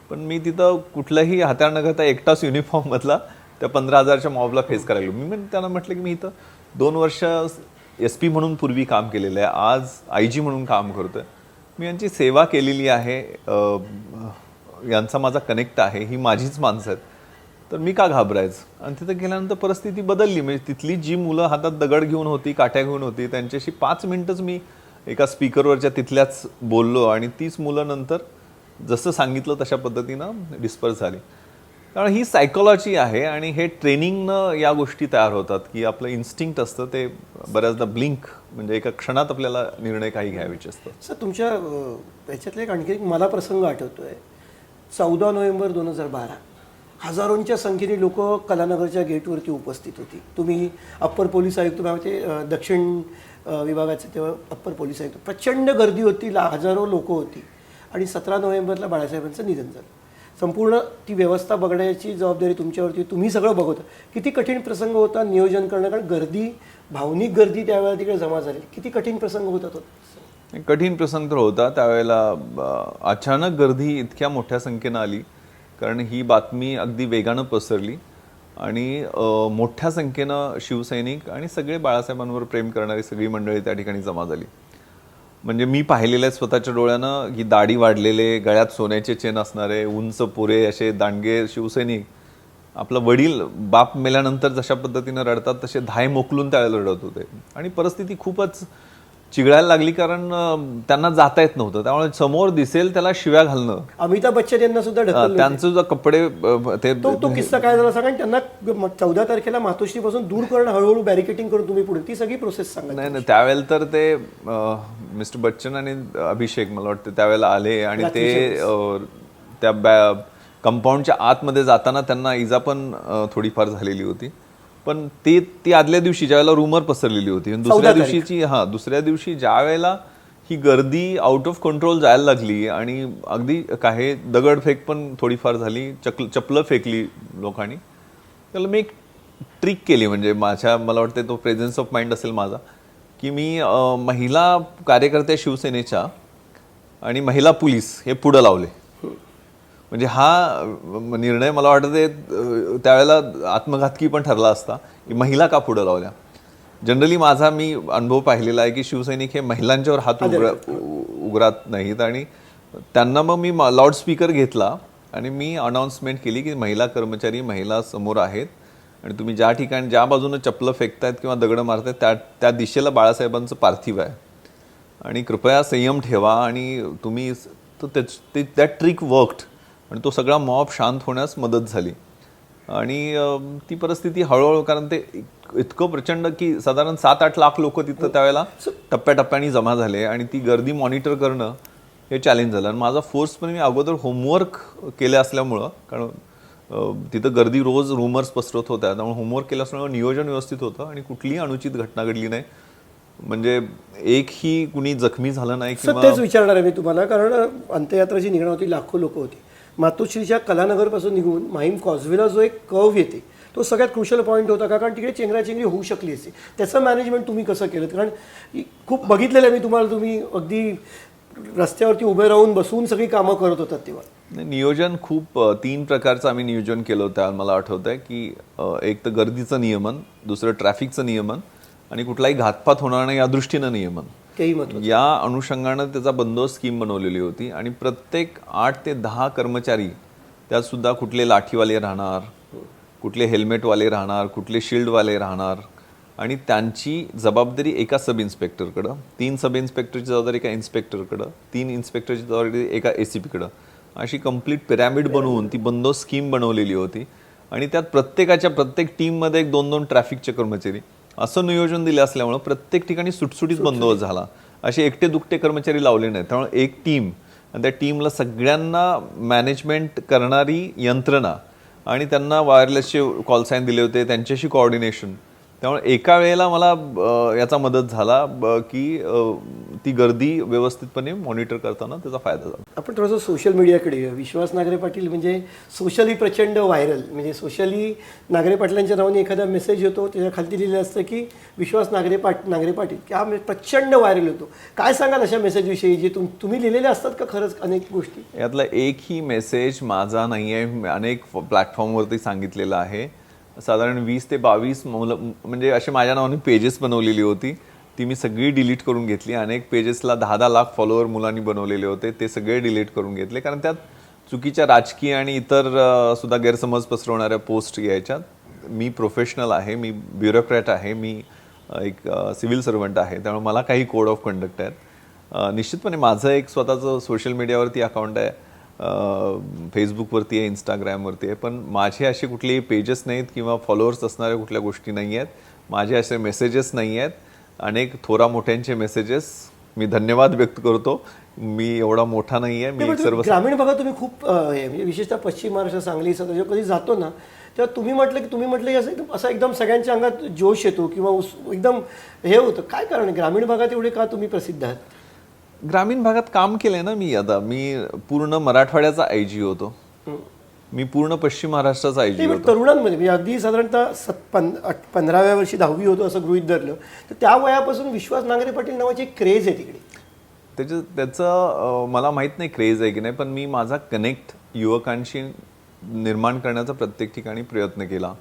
पण मी तिथं कुठलंही हाताळ न घालता एकटाच युनिफॉर्ममधला त्या 15,000च्या मॉबला फेस करायला. मी त्यांना म्हटलं की मी इथं 2 वर्ष SP म्हणून पूर्वी काम केलेलं आहे, आज IG म्हणून काम करतोय, मी यांची सेवा केलेली आहे, यांचा माझा कनेक्ट आहे, ही माझीच माणसं आहेत, तर मी का घाबरायचं. आणि तिथं गेल्यानंतर परिस्थिती बदलली. म्हणजे तिथली जी मुलं हातात दगड घेऊन होती, काठ्या घेऊन होती, त्यांच्याशी 5 मिनिटच मी एका स्पीकरवरच्या तिथल्याच बोललो, आणि तीच मुलं नंतर जसं सांगितलं तशा पद्धतीनं डिस्पर्स झाली. त्यामुळे ही सायकोलॉजी आहे, आणि हे ट्रेनिंगनं या गोष्टी तयार होतात की आपलं इन्स्टिंक्ट असतं ते बऱ्याचदा ब्लिंक, म्हणजे एका क्षणात आपल्याला निर्णय काही घ्यायचे असतात. सर तुमच्या याच्यातला एक आणखी एक मला प्रसंग आठवतोय. 14 नोव्हेंबर 2012 हजारोंच्या संख्येने लोक कलानगरच्या गेटवरती उपस्थित होती. तुम्ही अप्पर पोलीस आयुक्त, दक्षिण विभागाचे तेव्हा अप्पर पोलीस आयुक्त, प्रचंड गर्दी होती, हजारो लोक होती, आणि 17 नोव्हेंबरला बाळासाहेबांचं निधन झालं. संपूर्ण ती व्यवस्था बघण्याची जबाबदारी तुमच्यावरती, तुम्ही सगळं बघत. किती कठीण प्रसंग होता नियोजन करणं, कारण गर्दी, भावनिक गर्दी त्यावेळेला तिकडे जमा झाली. किती कठीण प्रसंग होता तो? कठीण प्रसंग तर होता. त्यावेळेला अचानक गर्दी इतक्या मोठ्या संख्येनं आली, कारण ही बातमी अगदी वेगानं पसरली, आणि मोठ्या संख्येनं शिवसैनिक आणि सगळे बाळासाहेबांवर प्रेम करणारी सगळी मंडळी त्या ठिकाणी जमा झाली. म्हणजे मी पाहिलेलं आहे स्वतःच्या डोळ्यानं की दाढी वाढलेले, गळ्यात सोन्याचे चेन असणारे, उंच पुरे असे दांडगे शिवसैनिक आपला वडील बाप मेल्यानंतर जशा पद्धतीनं रडतात तसे धाय मोकलून त्यावेळेला रडत होते. आणि परिस्थिती खूपच चिघळायला लागली, कारण त्यांना जाता येत नव्हतं. त्यामुळे समोर दिसेल त्याला शिव्या घालणं, अमिताभ बच्चन यांना सुद्धा ढकललं. त्यांचे सुद्धा कपडे ते तो किस्सा काय झाला सांगा. आणि त्यांना 14 तारखेला मातोश्रीपासून दूर करणं, हळूहळू बॅरिकेटिंग करून तुम्ही पुढे ती सगळी प्रोसेस सांगा. नाही, त्यावेळेला तर ते मिस्टर बच्चन आणि अभिषेक मला वाटतं त्यावेळेला आले आणि ते त्या कंपाऊंडच्या आतमध्ये जाताना त्यांना इजा पण थोडीफार झालेली होती. पण ती आदल्या दिवशी ज्यावेळेला रुमर पसरलेली होती, दुसऱ्या दिवशी ज्या वेळेला ही गर्दी आउट ऑफ कंट्रोल जायला लागली आणि अगदी काही दगडफेक पण थोडीफार झाली, चपलं फेकली लोकांनी, त्याला मी एक ट्रिक केली. म्हणजे मला वाटतं तो प्रेझेन्स ऑफ माइंड असेल माझा, की मी महिला कार्यकर्त्या शिवसेनेच्या आणि महिला पोलीस हे पुढं लावले. म्हणजे हा निर्णय मला वाटतं त्यावेळेला आत्मघातकी पण ठरला असता की महिला का पुढं लावल्या. जनरली मी अनुभव पाहिलेला आहे की शिवसैनिक हे महिलांच्यावर हात उघडत नाहीत. आणि त्यांना मग मी लाऊडस्पीकर घेतला आणि मी अनाऊन्समेंट केली की महिला कर्मचारी, महिला समोर आहेत आणि तुम्ही ज्या ठिकाणी ज्या बाजूने चपलं फेकतायत किंवा दगडं मारतायत त्या दिशेला बाळासाहेबांचं पार्थिव आहे आणि कृपया संयम ठेवा. आणि तुम्ही त्या ट्रिक वर्कड आणि तो सगळा मॉब शांत होण्यास मदत झाली. आणि ती परिस्थिती हळूहळू, कारण ते इतकं प्रचंड की साधारण 7-8 लाख लोक तिथं त्यावेळेला टप्प्याटप्प्याने जमा झाले आणि ती गर्दी मॉनिटर करणं हे चॅलेंज झालं. आणि माझा फोर्स पण मी अगोदर होमवर्क केले असल्यामुळं, कारण तिथं गर्दी रोज रूमर्स पसरत होत्या, त्यामुळे होमवर्क केलं असल्यामुळे नियोजन व्यवस्थित होतं आणि कुठलीही अनुचित घटना घडली नाही. म्हणजे एकही कुणी जखमी झालं नाही. तेच विचारणार आहे मी तुम्हाला, कारण अंत्ययात्रा जी निघणार होती, लाखो लोक होती. मातोश्रीच्या कलानगरपासून निघून माहीम कॉजवेला जो एक कर्व येते तो सगळ्यात क्रुशल पॉईंट होता का, कारण तिकडे चेंगराचेंगरी होऊ शकली असते. त्याचं मॅनेजमेंट तुम्ही कसं केलं? कारण खूप बघितलेलं आहे मी तुम्हाला, तुम्ही अगदी रस्त्यावरती उभे राहून बसून सगळी कामं करत होतात तेव्हा. नियोजन खूप 3 प्रकारचं आम्ही नियोजन केलं होतं. मला आठवत आहे की एक तर गर्दीचं नियमन, दुसरं ट्रॅफिकचं नियमन आणि कुठलाही घातपात होणार नाही या दृष्टीनं नियमन. या अनुषंगानं त्याचा बंदोबस्त स्कीम बनवलेली होती. आणि प्रत्येक 8 ते 10 कर्मचारी त्यात सुद्धा कुठले लाठीवाले राहणार, कुठले हेल्मेटवाले राहणार, कुठले शिल्डवाले राहणार आणि त्यांची जबाबदारी एका सब इन्स्पेक्टरकडं, 3 सब इन्स्पेक्टरची जबाबदारी एका इन्स्पेक्टरकडं, 3 इन्स्पेक्टरची जबाबदारी एका ACPकडं, अशी कंप्लीट पिरॅमिड बनवून ती बंदोबस्त स्कीम बनवलेली होती. आणि त्यात प्रत्येक टीममध्ये 1-2 ट्रॅफिकचे कर्मचारी असं नियोजन दिलं असल्यामुळं प्रत्येक ठिकाणी सुटसुटीत बंदोबस्त झाला. असे एकटे दुकटे कर्मचारी लावले नाहीत. त्यामुळे एक टीम आणि त्या टीमला सगळ्यांना मॅनेजमेंट करणारी यंत्रणा आणि त्यांना वायरलेसचे कॉल साईन दिले होते, त्यांच्याशी कोऑर्डिनेशन. त्यामुळे एका वेळेला मला याचा मदत झाला की ती गर्दी व्यवस्थितपणे मॉनिटर करताना त्याचा फायदा झाला. आपण थोडंसं सोशल मीडियाकडे येऊया. विश्वास नागरे पाटील म्हणजे सोशली प्रचंड व्हायरल, म्हणजे सोशली नागरे पाटलांच्या नावाने एखादा मेसेज येतो, त्याच्या खाली लिहिलं असतं की विश्वास नागरे पाटील, की हा प्रचंड व्हायरल होतो. काय सांगाल अशा मेसेजविषयी जे तुम्ही लिहिलेले असतात का खरंच अनेक गोष्टी? यातला एकही मेसेज माझा नाही आहे. अनेक प्लॅटफॉर्मवरती सांगितलेलं आहे. साधारण 20 ते 22 म्हणजे असे माझ्या नावाने पेजेस बनवलेली होती, ती मी सगळी डिलीट करून घेतली. अनेक पेजेसला 10-10 लाख फॉलोअर मुलांनी बनवलेले होते, ते सगळे डिलीट करून घेतले, कारण त्यात चुकीच्या राजकीय आणि इतर सुद्धा गैरसमज पसरवणाऱ्या पोस्ट यायच्यात. मी प्रोफेशनल आहे, मी ब्युरोक्रॅट आहे, मी एक सिव्हिल सर्वंट आहे, त्यामुळे मला काही कोड ऑफ कंडक्ट आहेत. निश्चितपणे माझं एक स्वतःचं सोशल मीडियावरती अकाउंट आहे, फेसबुकवरती आहे, इंस्टाग्रामवरती आहे, पण माझे असे कुठलेही पेजेस नाहीत किंवा फॉलोअर्स असणाऱ्या कुठल्या गोष्टी नाही आहेत. माझे असे मेसेजेस नाही आहेत. अनेक थोरा मोठ्यांचे मेसेजेस, मी धन्यवाद व्यक्त करतो. मी एवढा मोठा नाही आहे. मी सर्व ग्रामीण भागात तुम्ही खूप म्हणजे विशेषतः पश्चिम महाराष्ट्र, सांगली, जेव्हा कधी जातो ना, तेव्हा तुम्ही म्हटलं की असं एकदम सगळ्यांच्या अंगात जोश येतो किंवा एकदम हे होतं. काय कारण आहे ग्रामीण भागात एवढे का तुम्ही प्रसिद्ध आहात? ग्रामीण भागात काम केलंय ना मी. आता मी पूर्ण मराठवाड्याचा IG होतो, मी पूर्ण पश्चिम महाराष्ट्राचा IG होतो. तरुणांमध्ये म्हणजे अगदी साधारणतः 15व्या वर्षी 10वी होतो असं गृहीत धरलं तर त्या वयापासून विश्वास नांगरे पाटील नावाची एक क्रेज आहे तिकडे. त्याचं मला माहीत नाही क्रेज आहे की नाही, पण मी माझा कनेक्ट युवकांशी निर्माण करण्याचा प्रत्येक ठिकाणी प्रयत्न केला.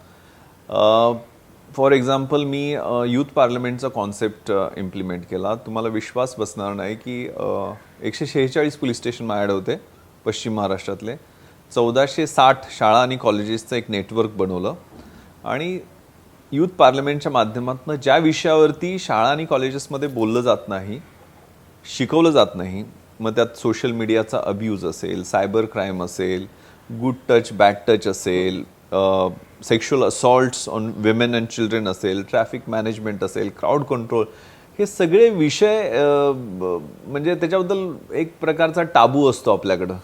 फॉर एक्झाम्पल मी यूथ पार्लमेंटचा कॉन्सेप्ट इम्प्लिमेंट केला. तुम्हाला विश्वास बसणार नाही की 146 पोलीस स्टेशन माझ्याकडे होते पश्चिम महाराष्ट्रातले. 1460 शाळा आणि कॉलेजेसचं एक नेटवर्क बनवलं आणि यूथ पार्लमेंटच्या माध्यमातून ज्या विषयावरती शाळा आणि कॉलेजेसमध्ये बोललं जात नाही, शिकवलं जात नाही, मग त्यात सोशल मीडियाचा अब्यूज असेल, सायबर क्राईम असेल, गुड टच बॅड टच असेल, sexual assaults on women and children असेल, ट्रॅफिक मॅनेजमेंट असेल, क्राऊड कंट्रोल, हे सगळे विषय म्हणजे त्याच्याबद्दल एक प्रकारचा टाबू असतो आपल्याकडं.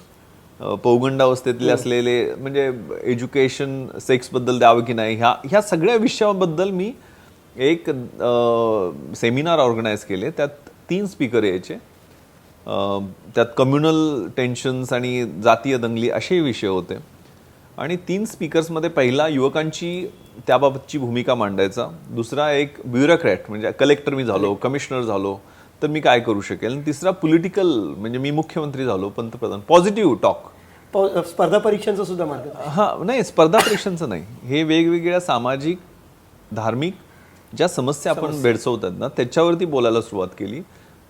पौगंडावस्थेतले असलेले म्हणजे एज्युकेशन, सेक्सबद्दल द्यावं की नाही, ह्या सगळ्या विषयाबद्दल मी एक सेमिनार ऑर्गनाईज केले. त्यात 3 स्पीकर यायचे. त्यात कम्युनल टेन्शन्स आणि जातीय दंगली असे विषय होते. आणि 3 स्पीकर्समध्ये पहिला युवकांची त्याबाबतची भूमिका मांडायचा, दुसरा एक ब्युरोक्रॅट म्हणजे कलेक्टर मी झालो, कमिशनर झालो तर मी काय करू शकेल, आणि तिसरा पॉलिटिकल म्हणजे मी मुख्यमंत्री झालो, पंतप्रधान, पॉझिटिव्ह टॉक. स्पर्धा परीक्षांचा सुद्धा मार्ग. नाही, स्पर्धा परीक्षांचं नाही, हे वेगवेगळ्या सामाजिक, धार्मिक ज्या समस्या आपण भेडसवतात ना त्याच्यावरती बोलायला सुरुवात केली.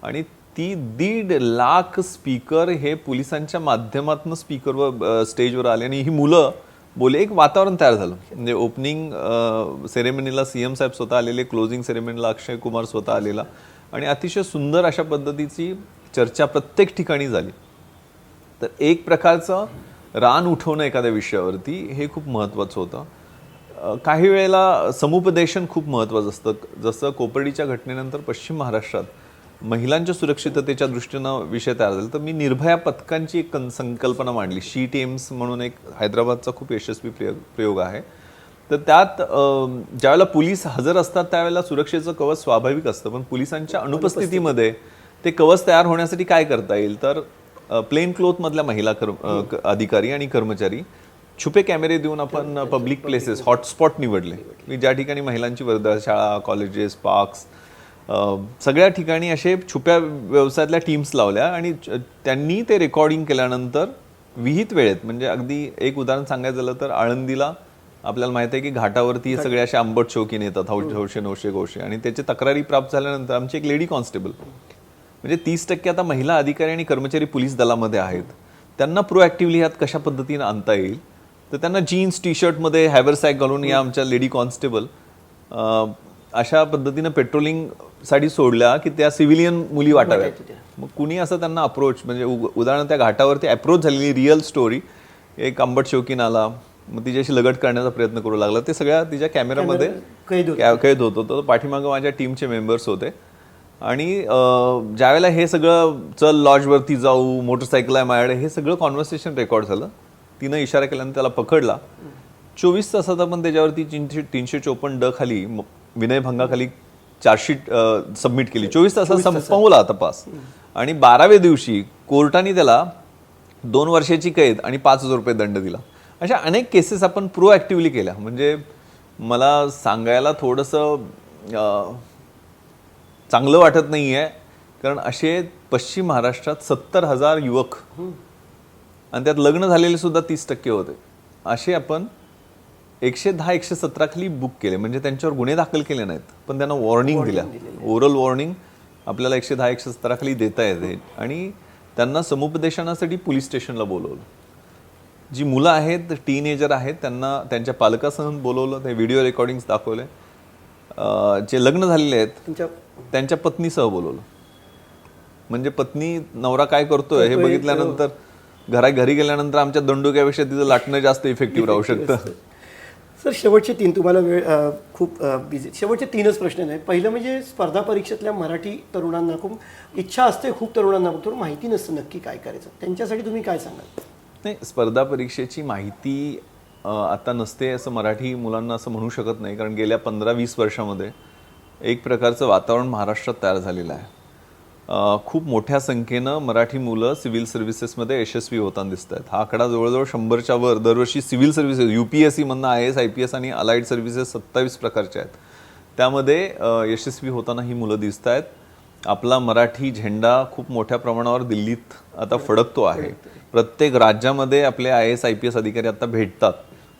आणि ती 1.5 लाख स्पीकर हे पोलिसांच्या माध्यमातून स्पीकरवर स्टेजवर आले आणि ही मुलं बोले. एक वातावरण तयार झालं. म्हणजे ओपनिंग सेरेमनीला CM साहेब स्वतः आलेले, क्लोजिंग सेरेमनीला अक्षय कुमार स्वतः आलेला आणि अतिशय सुंदर अशा पद्धतीची चर्चा प्रत्येक ठिकाणी झाली. तर एक प्रकारचं रान उठवणं एखाद्या विषयावरती हे खूप महत्त्वाचं होतं. काही वेळेला समुपदेशन खूप महत्त्वाचं असतं. जसं कोपर्डीच्या घटनेनंतर पश्चिम महाराष्ट्रात महिलांच्या सुरक्षिततेच्या दृष्टीनं विषय तयार झाला, तर मी निर्भया पथकांची एक संकल्पना मांडली. शी टीम्स म्हणून एक हैदराबादचा खूप यशस्वी प्रयोग आहे. तर त्यात ज्यावेळेला पोलीस हजर असतात त्यावेळेला सुरक्षेचं कवच स्वाभाविक असतं, पण पोलिसांच्या अनुपस्थितीमध्ये ते कवच तयार होण्यासाठी काय करता येईल, तर प्लेन क्लोथमधल्या महिला अधिकारी आणि कर्मचारी छुपे कॅमेरे देऊन आपण पब्लिक प्लेसेस, हॉटस्पॉट निवडले की ज्या ठिकाणी महिलांची वर्दळ, शाळा, कॉलेजेस, पार्क्स, सगळ्या ठिकाणी असे छुप्या व्यवसायातल्या टीम्स लावल्या आणि त्यांनी ते रेकॉर्डिंग केल्यानंतर विहित वेळेत, म्हणजे अगदी एक उदाहरण सांगायचं झालं तर आळंदीला आपल्याला माहिती आहे की घाटावरती हे सगळे असे आंबट शौकीन येतात, हौशे नौशे गोशे, आणि त्याची तक्रारी प्राप्त झाल्यानंतर आमची एक लेडी कॉन्स्टेबल, म्हणजे 30% आता महिला अधिकारी आणि कर्मचारी पोलीस दलामध्ये आहेत, त्यांना प्रोएक्टिव्हली ह्यात कशा पद्धतीने आणता येईल, तर त्यांना जीन्स टी शर्टमध्ये हॅवरसॅक घालून या आमच्या लेडी कॉन्स्टेबल अशा पद्धतीनं पेट्रोलिंगसाठी सोडल्या की त्या सिव्हिलियन मुली वाटाव्यात. मग कुणी असं त्यांना अप्रोच, म्हणजे उदाहरण त्या घाटावरती अप्रोच झालेली रिअल स्टोरी, एक आंबट शौकीन आला, मग तिच्याशी लगट करण्याचा प्रयत्न करू लागला, ते सगळ्या तिच्या कॅमेरामध्ये कैद होत होतं. पाठीमागं माझ्या टीमचे मेंबर्स होते. आणि ज्यावेळेला हे सगळं चल लॉजवरती जाऊ, मोटरसायकल आहे माझ्याकडे, हे सगळं कॉन्व्हर्सेशन रेकॉर्ड झालं. तिनं इशारा केल्यानंतर त्याला पकडला. 24 तासात आपण त्याच्यावरती 354 खाली विनयभंगाखाली चार्जशीट सबमिट केली. 24 तासात संपवला तपास. आणि 12व्या दिवशी कोर्टाने त्याला 2 वर्षाची कैद आणि 5,000 रुपये दंड दिला. अशा अनेक केसेस आपण प्रोएक्टिव्हली केल्या. म्हणजे मला सांगायला थोडंसं चांगलं वाटत नाही आहे, कारण असे पश्चिम महाराष्ट्रात 70,000 युवक आणि त्यात लग्न झालेले सुद्धा 30% होते, असे आपण 110-117 खाली बुक केले. म्हणजे त्यांच्यावर गुन्हे दाखल केले नाहीत, पण त्यांना वॉर्निंग दिल्या. ओरल वॉर्निंग आपल्याला 110-117 खाली देता येते. आणि त्यांना समुपदेशनासाठी पोलीस स्टेशनला बोलवलं. जी मुलं आहेत, टीनेजर आहेत, त्यांना त्यांच्या पालकासह बोलवलं, ते व्हिडिओ रेकॉर्डिंग्स दाखवले. जे लग्न झालेले आहेत त्यांच्या पत्नीसह बोलवलं. म्हणजे पत्नी नवरा काय करतोय हे बघितल्यानंतर घरी गेल्यानंतर आमच्या दंडुक्यापेक्षा तिचं लाटणं जास्त इफेक्टिव्ह राहू शकतं. सर, शेवटचे 3, तुम्हाला वेळ खूप बिझी, शेवटचे 3च प्रश्न आहेत. पहिलं म्हणजे स्पर्धा परीक्षेतल्या मराठी तरुणांना खूप इच्छा असते, खूप तरुणांना थोडं माहिती नसतं नक्की काय करायचं, त्यांच्यासाठी तुम्ही काय सांगाल? नाही, स्पर्धा परीक्षेची माहिती आता नसते असं मराठी मुलांना असं म्हणू शकत नाही, कारण गेल्या 15-20 वर्षामध्ये एक प्रकारचं वातावरण महाराष्ट्रात तयार झालेलं आहे. खूप मोठ्या संख्येनं मराठी मुलं सिव्हिल सर्व्हिसेसमध्ये यशस्वी होताना दिसत आहेत. हा आकडा जवळजवळ 100च्या वर दरवर्षी सिव्हिल सर्व्हिसेस, UPSC मधनं IAS, IPS आणि अलाइड सर्व्हिसेस 27 प्रकारच्या आहेत, त्यामध्ये यशस्वी होताना ही मुलं दिसत आहेत. आपला मराठी झेंडा खूप मोठ्या प्रमाणावर दिल्लीत आता फडकतो आहे. प्रत्येक राज्यामध्ये आपले IAS, IPS अधिकारी आता भेटतात.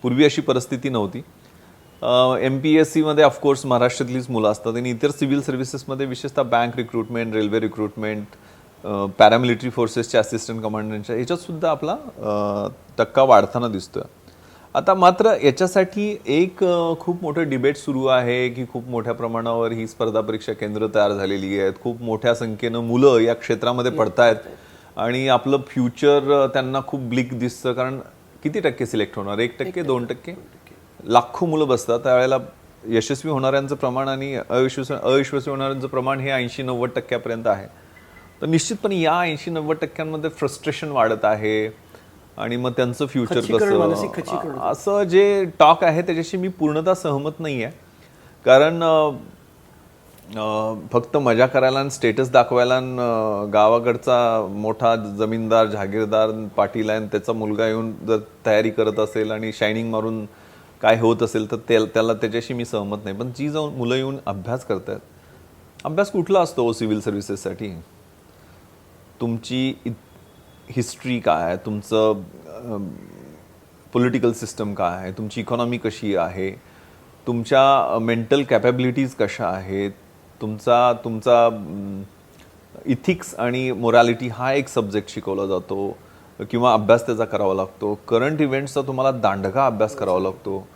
पूर्वी अशी परिस्थिती नव्हती. MPSC मध्ये ऑफकोर्स महाराष्ट्रातलीच मुलं असतात आणि इतर सिव्हिल सर्व्हिसेसमध्ये विशेषतः bank recruitment, railway recruitment, paramilitary फोर्सेसच्या असिस्टंट कमांडंटच्या ह्याच्यात सुद्धा आपला टक्का वाढताना दिसतोय. आता मात्र याच्यासाठी एक खूप मोठं डिबेट सुरू आहे की खूप मोठ्या प्रमाणावर ही स्पर्धा परीक्षा केंद्र तयार झालेली आहेत, खूप मोठ्या संख्येनं मुलं या क्षेत्रामध्ये पडतायत आणि आपलं फ्युचर त्यांना खूप ब्लिक दिसतं. कारण किती टक्के सिलेक्ट होणार? 1%, 2%? लाखो मुलं बसतात. त्यावेळेला यशस्वी होणाऱ्यांचं प्रमाण आणि अयशस्वी होणाऱ्यांचं प्रमाण हे 80-90% आहे. तर निश्चितपणे या 80-90% फ्रस्ट्रेशन वाढत आहे आणि मग त्यांचं फ्युचर कसं, असं जे टॉक आहे त्याच्याशी मी पूर्णतः सहमत नाही आहे. कारण फक्त मजा करायला आणि स्टेटस दाखवायला गावाकडचा मोठा जमीनदार, जहागीरदार, पाटील आहे त्याचा मुलगा येऊन जर तयारी करत असेल आणि शायनिंग मारून काय होत असेल तर त्याला त्याच्याशी मी सहमत नाही. पण जी जाऊन मुलं येऊन अभ्यास करतात, अभ्यास कुठला असतो सिव्हिल सर्व्हिसेससाठी? तुमची हिस्ट्री काय आहे, तुमचं पॉलिटिकल सिस्टम काय आहे, तुमची इकॉनॉमी कशी आहे, तुमच्या मेंटल कॅपॅबिलिटीज कशा आहेत, तुमचा इथिक्स आणि मोरॅलिटी हा एक सब्जेक्ट शिकवला जातो किंवा अभ्यास त्याचा करावा लागतो. करंट इव्हेंट्सचा तुम्हाला दांडगा अभ्यास करावा लागतो.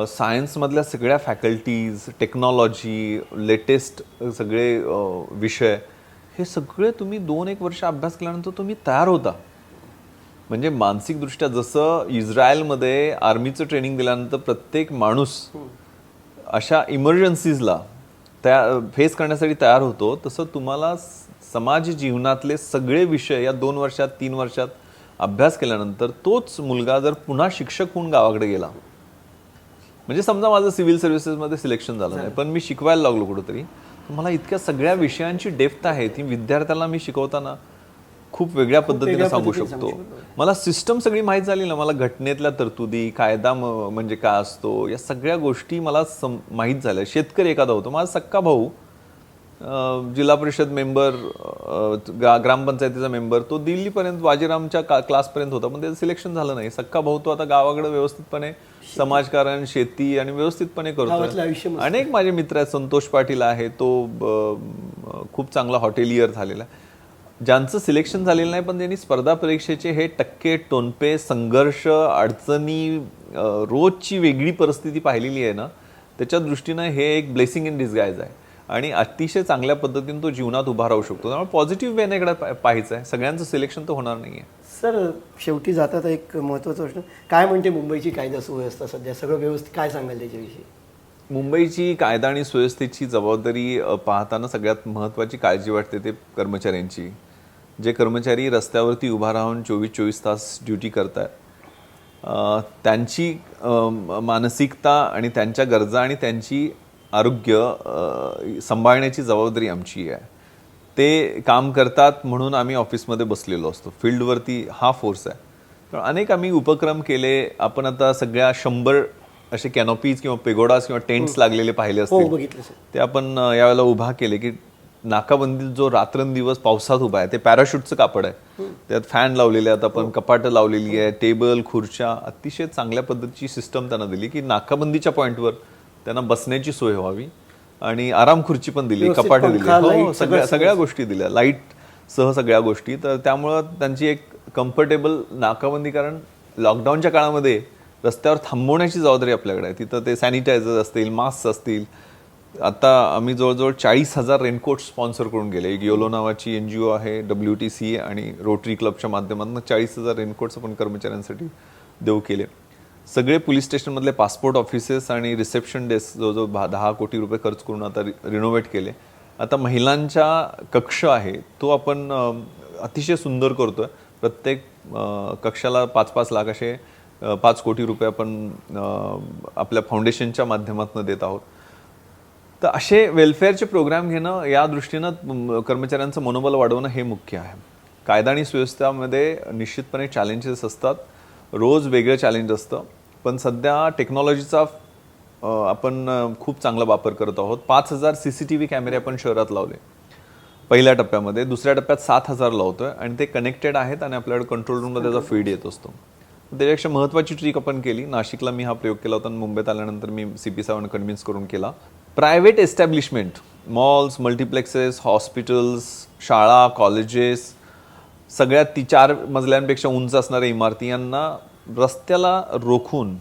सायन्समधल्या सगळ्या फॅकल्टीज, टेक्नॉलॉजी, लेटेस्ट सगळे विषय, हे सगळे तुम्ही 2-1 वर्ष अभ्यास केल्यानंतर तुम्ही तयार होता. म्हणजे मानसिकदृष्ट्या जसं इस्रायलमध्ये आर्मीचं ट्रेनिंग दिल्यानंतर प्रत्येक माणूस अशा इमर्जन्सीजला फेस करण्यासाठी तयार होतो, तसं तुम्हाला समाज जीवनातले सगळे विषय या 2 वर्षात 3 वर्षात अभ्यास केल्यानंतर तोच मुलगा जर पुन्हा शिक्षक होऊन गावाकडे गेला, म्हणजे समजा माझं सिव्हिल सर्व्हिसेसमध्ये सिलेक्शन झालं नाही पण मी शिकवायला लागलो कुठंतरी, तर मला इतक्या सगळ्या विषयांची डेप्थ आहे ती विद्यार्थ्याला मी शिकवताना खूप वेगळ्या पद्धतीने सांगू शकतो. मला सिस्टम सगळी माहीत झाली ना, मला घटनेतल्या तरतुदी, कायदा म्हणजे काय असतो, या सगळ्या गोष्टी मला माहीत झाल्या. शेतकरी एखादा होतो, माझा सक्का भाऊ जिल्हा परिषद मेंबर, ग्रामपंचायतीचा मेंबर, तो दिल्लीपर्यंत वाजीरामच्या क्लासपर्यंत होता पण त्याचं सिलेक्शन झालं नाही. सक्का भाऊ तो आता गावाकडे व्यवस्थितपणे समाजकारण, शेती आणि व्यवस्थितपणे करतो. अनेक माझे मित्र आहेत, संतोष पाटील आहे, तो खूप चांगला हॉटेलियर झालेला आहे. ज्यांचं सिलेक्शन झालेलं नाही पण त्यांनी स्पर्धा परीक्षेचे हे टक्के, टोनपे, संघर्ष, अडचणी, रोजची वेगळी परिस्थिती पाहिलेली आहे ना, त्याच्या दृष्टीनं हे एक ब्लेसिंग इन डिस्गाईज आहे आणि अतिशय चांगल्या पद्धतीने तो जीवनात उभा राहू शकतो. त्यामुळे पॉझिटिव्ह वेनेकडे पाहायचं आहे. सगळ्यांचं सिलेक्शन तर होणार नाही आहे. सर, शेवटी जातात एक महत्त्वाचा प्रश्न, काय म्हणते मुंबईची कायदा सुव्यवस्था सध्या? सगळं व्यवस्थित काय सांगाल त्याच्याविषयी? मुंबईची कायदा आणि सुव्यवस्थेची जबाबदारी पाहताना सगळ्यात महत्त्वाची काळजी वाटते ते कर्मचाऱ्यांची. जे कर्मचारी रस्त्यावरती उभा राहून 24-24 तास ड्युटी करतात, त्यांची मानसिकता आणि त्यांच्या गरजा आणि त्यांची आरोग्य सांभाळण्याची जबाबदारी आमची आहे. ते काम करतात म्हणून आम्ही ऑफिसमध्ये बसलेलो असतो. फील्डवरती हा फोर्स आहे. तर अनेक आम्ही उपक्रम केले. आपण आता सगळ्या 100 असे कॅनोपीज किंवा पेगोडास किंवा टेंट्स लागलेले पाहिले असतील, ते आपण यावेळेला उभा केले की नाकाबंदीत जो रात्रंदिवस पावसात उभा आहे, ते पॅराशूटचं कापड आहे, त्यात फॅन लावलेले आहेत, आपण कपाटं लावलेली आहे, टेबल, खुर्च्या, अतिशय चांगल्या पद्धतीची सिस्टम त्यांना दिली की नाकाबंदीच्या पॉईंटवर त्यांना बसण्याची सोय व्हावी आणि आराम खुर्ची पण दिली, कपाटं दिली, सगळ्या गोष्टी दिल्या, लाईट सह सगळ्या गोष्टी. तर त्यामुळं त्यांची एक कम्फर्टेबल नाकाबंदी, कारण लॉकडाऊनच्या काळामध्ये रस्त्यावर थांबवण्याची जबाबदारी आपल्याकडे आहे. तिथं ते सॅनिटायझर असतील, मास्क असतील. आता आम्ही जवळजवळ 40,000 रेनकोट स्पॉन्सर करून गेले. एक योलो नावाची NGO आहे, WTC आणि रोटरी क्लबच्या माध्यमातून 40,000 रेनकोट्स आपण कर्मचाऱ्यांसाठी देऊ केले. सगळे पोलीस स्टेशनमधले पासपोर्ट ऑफिसेस आणि रिसेप्शन डेस्क जवळजवळ 10 कोटी रुपये खर्च करून आता रिनोव्हेट केले. आता महिलांच्या कक्ष आहे तो आपण अतिशय सुंदर करतोय. प्रत्येक कक्षाला 5-5 लाख असे 5 कोटी रुपये आपण आपल्या फाउंडेशनच्या माध्यमातून देत आहोत. तर असे वेलफेअरचे प्रोग्राम घेणं, या दृष्टीनं कर्मचाऱ्यांचं मनोबल वाढवणं हे मुख्य आहे. कायदा आणि सुव्यवस्थेमध्ये निश्चितपणे चॅलेंजेस असतात, रोज वेगळं चॅलेंज असतं. पण सध्या टेक्नॉलॉजीचा आपण खूप चांगला वापर करत आहोत. 5,000 CCTV कॅमेरे आपण शहरात लावले पहिल्या टप्प्यामध्ये. दुसऱ्या टप्प्यात 7,000 लावतोय आणि ते कनेक्टेड आहेत आणि आपल्याकडे कंट्रोल रूममध्ये त्याचा फीड येत असतो. त्याच्यापेक्षा महत्त्वाची ट्रिक आपण केली. नाशिकला मी हा प्रयोग केला होता आणि मुंबईत आल्यानंतर मी CP साहेबांना कन्व्हिन्स करून केला. Private establishment, malls, multiplexes, hospitals, शाळा, कॉलेजेस, सगळ्यात 4 मजल्यांपेक्षा उंच असणाऱ्या इमारती यांना रस्त्याला रोखून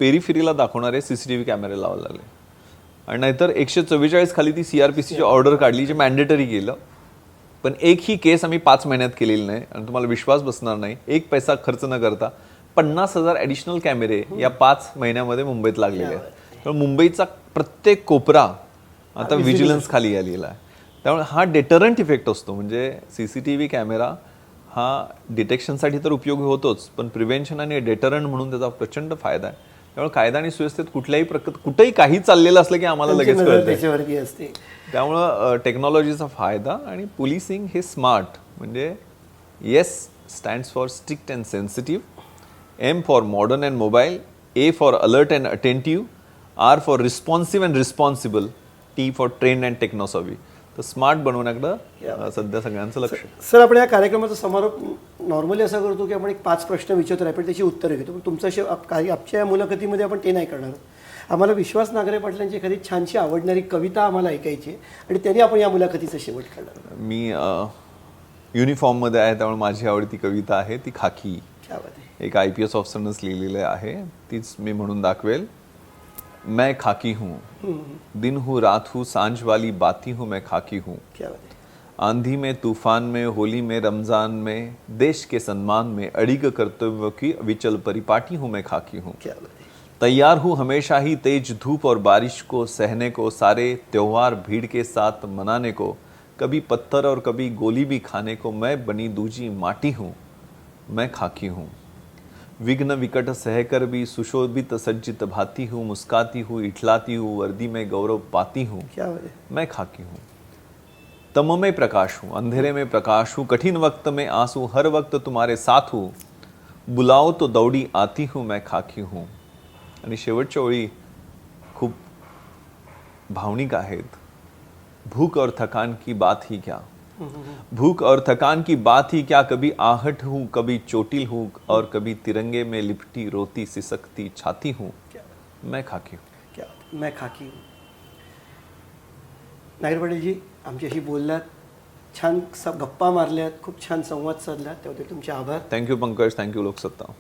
पेरिफेरीला दाखवणारे CCTV कॅमेरे लावायला लागले. आणि नाहीतर 144 खाली ती CRPCची ऑर्डर काढली, जे मॅन्डेटरी केलं. पण एक ही केस आम्ही 5 महिन्यात केलेली नाही. आणि तुम्हाला विश्वास बसणार नाही, 1 पैसा खर्च न करता 50,000 ॲडिशनल कॅमेरे या 5 महिन्यामध्ये मुंबईत लागलेले आहेत. त्यामुळे मुंबईचा प्रत्येक कोपरा आता व्हिजिलन्स खाली आलेला आहे. त्यामुळे हा डेटरंट इफेक्ट असतो. म्हणजे CCTV कॅमेरा हा डिटेक्शनसाठी तर उपयोगी होतोच, पण प्रिव्हेन्शन आणि डेटरंट म्हणून त्याचा प्रचंड फायदा आहे. त्यामुळे कायदा आणि सुव्यवस्थेत कुठेही काही चाललेलं असलं की आम्हाला लगेच कळतं. त्याच्यावरती असते. त्यामुळं टेक्नॉलॉजीचा फायदा. आणि पोलिसिंग हे स्मार्ट, म्हणजे S stands for strict and sensitive, M for modern and mobile, A for alert and attentive, R for responsive and responsible, T for trained and technosavvy. तर स्मार्ट बनवण्याकडं सध्या सगळ्यांचं लक्ष. सर, आपण या कार्यक्रमाचा समारोप नॉर्मली असा करतो की आपण एक 5 प्रश्न विचारतो, आपण त्याची उत्तरं घेतो. पण तुमचं आजच्या या मुलाखतीमध्ये आपण ते नाही करणार. आम्हाला विश्वास नागरे पाटलांची एखादी छानशी आवडणारी कविता आम्हाला ऐकायची आहे आणि त्यांनी आपण या मुलाखतीचा शेवट करणार. मी युनिफॉर्ममध्ये आहे, त्यामुळे माझी आवडती कविता आहे ती खाकी. क्या बात आहे. एक IPS ऑफिसरनंच लिहिलेलं आहे, तीच मी म्हणून दाखवेल. मैं खाकी हूँ, दिन हूँ रात हूँ, सांझ वाली बाती हूँ, मैं खाकी हूँ. क्या बात है. आंधी में, तूफान में, होली में, रमजान में, देश के सम्मान में अड़िग कर्तव्य की विचल परिपाटी हूँ, मैं खाकी हूँ. क्या बात है. तैयार हूँ हमेशा ही तेज धूप और बारिश को सहने को, सारे त्योहार भीड़ के साथ मनाने को, कभी पत्थर और कभी गोली भी खाने को, मैं बनी दूजी माटी हूँ, मैं खाकी हूँ. विघ्न विकट सहकर भी सुशोभित सज्जित भाती हूँ, मुस्काती हूँ, इठलाती हूँ, वर्दी में गौरव पाती हूँ, क्या बात है. मैं खाकी हूँ. तम में प्रकाश हूँ, अंधेरे में प्रकाश हूँ, कठिन वक्त में आंसू, हर वक्त तुम्हारे साथ हूँ, बुलाओ तो दौड़ी आती हूँ, मैं खाकी हूँ. आणि शेवटच्या ओळी खूप भावनिक आहेत. भूख और थकान की बात ही क्या, भूख और थकान की बात ही क्या, कभी आहट हूँ, कभी चोटिल हूँ, और कभी तिरंगे में लिपटी रोती सिसकती छाती हूँ, मैं खाकी हूँ. क्या बात है. मैं खाकी हूँ. नागरे पाटीलजी, आमच्याशी बोललात, छान गप्पा मारल्यात, खूप छान संवाद साधलात, त्याबद्दल तुमचे आभार. Thank you Pankaj, thank you Loksatta.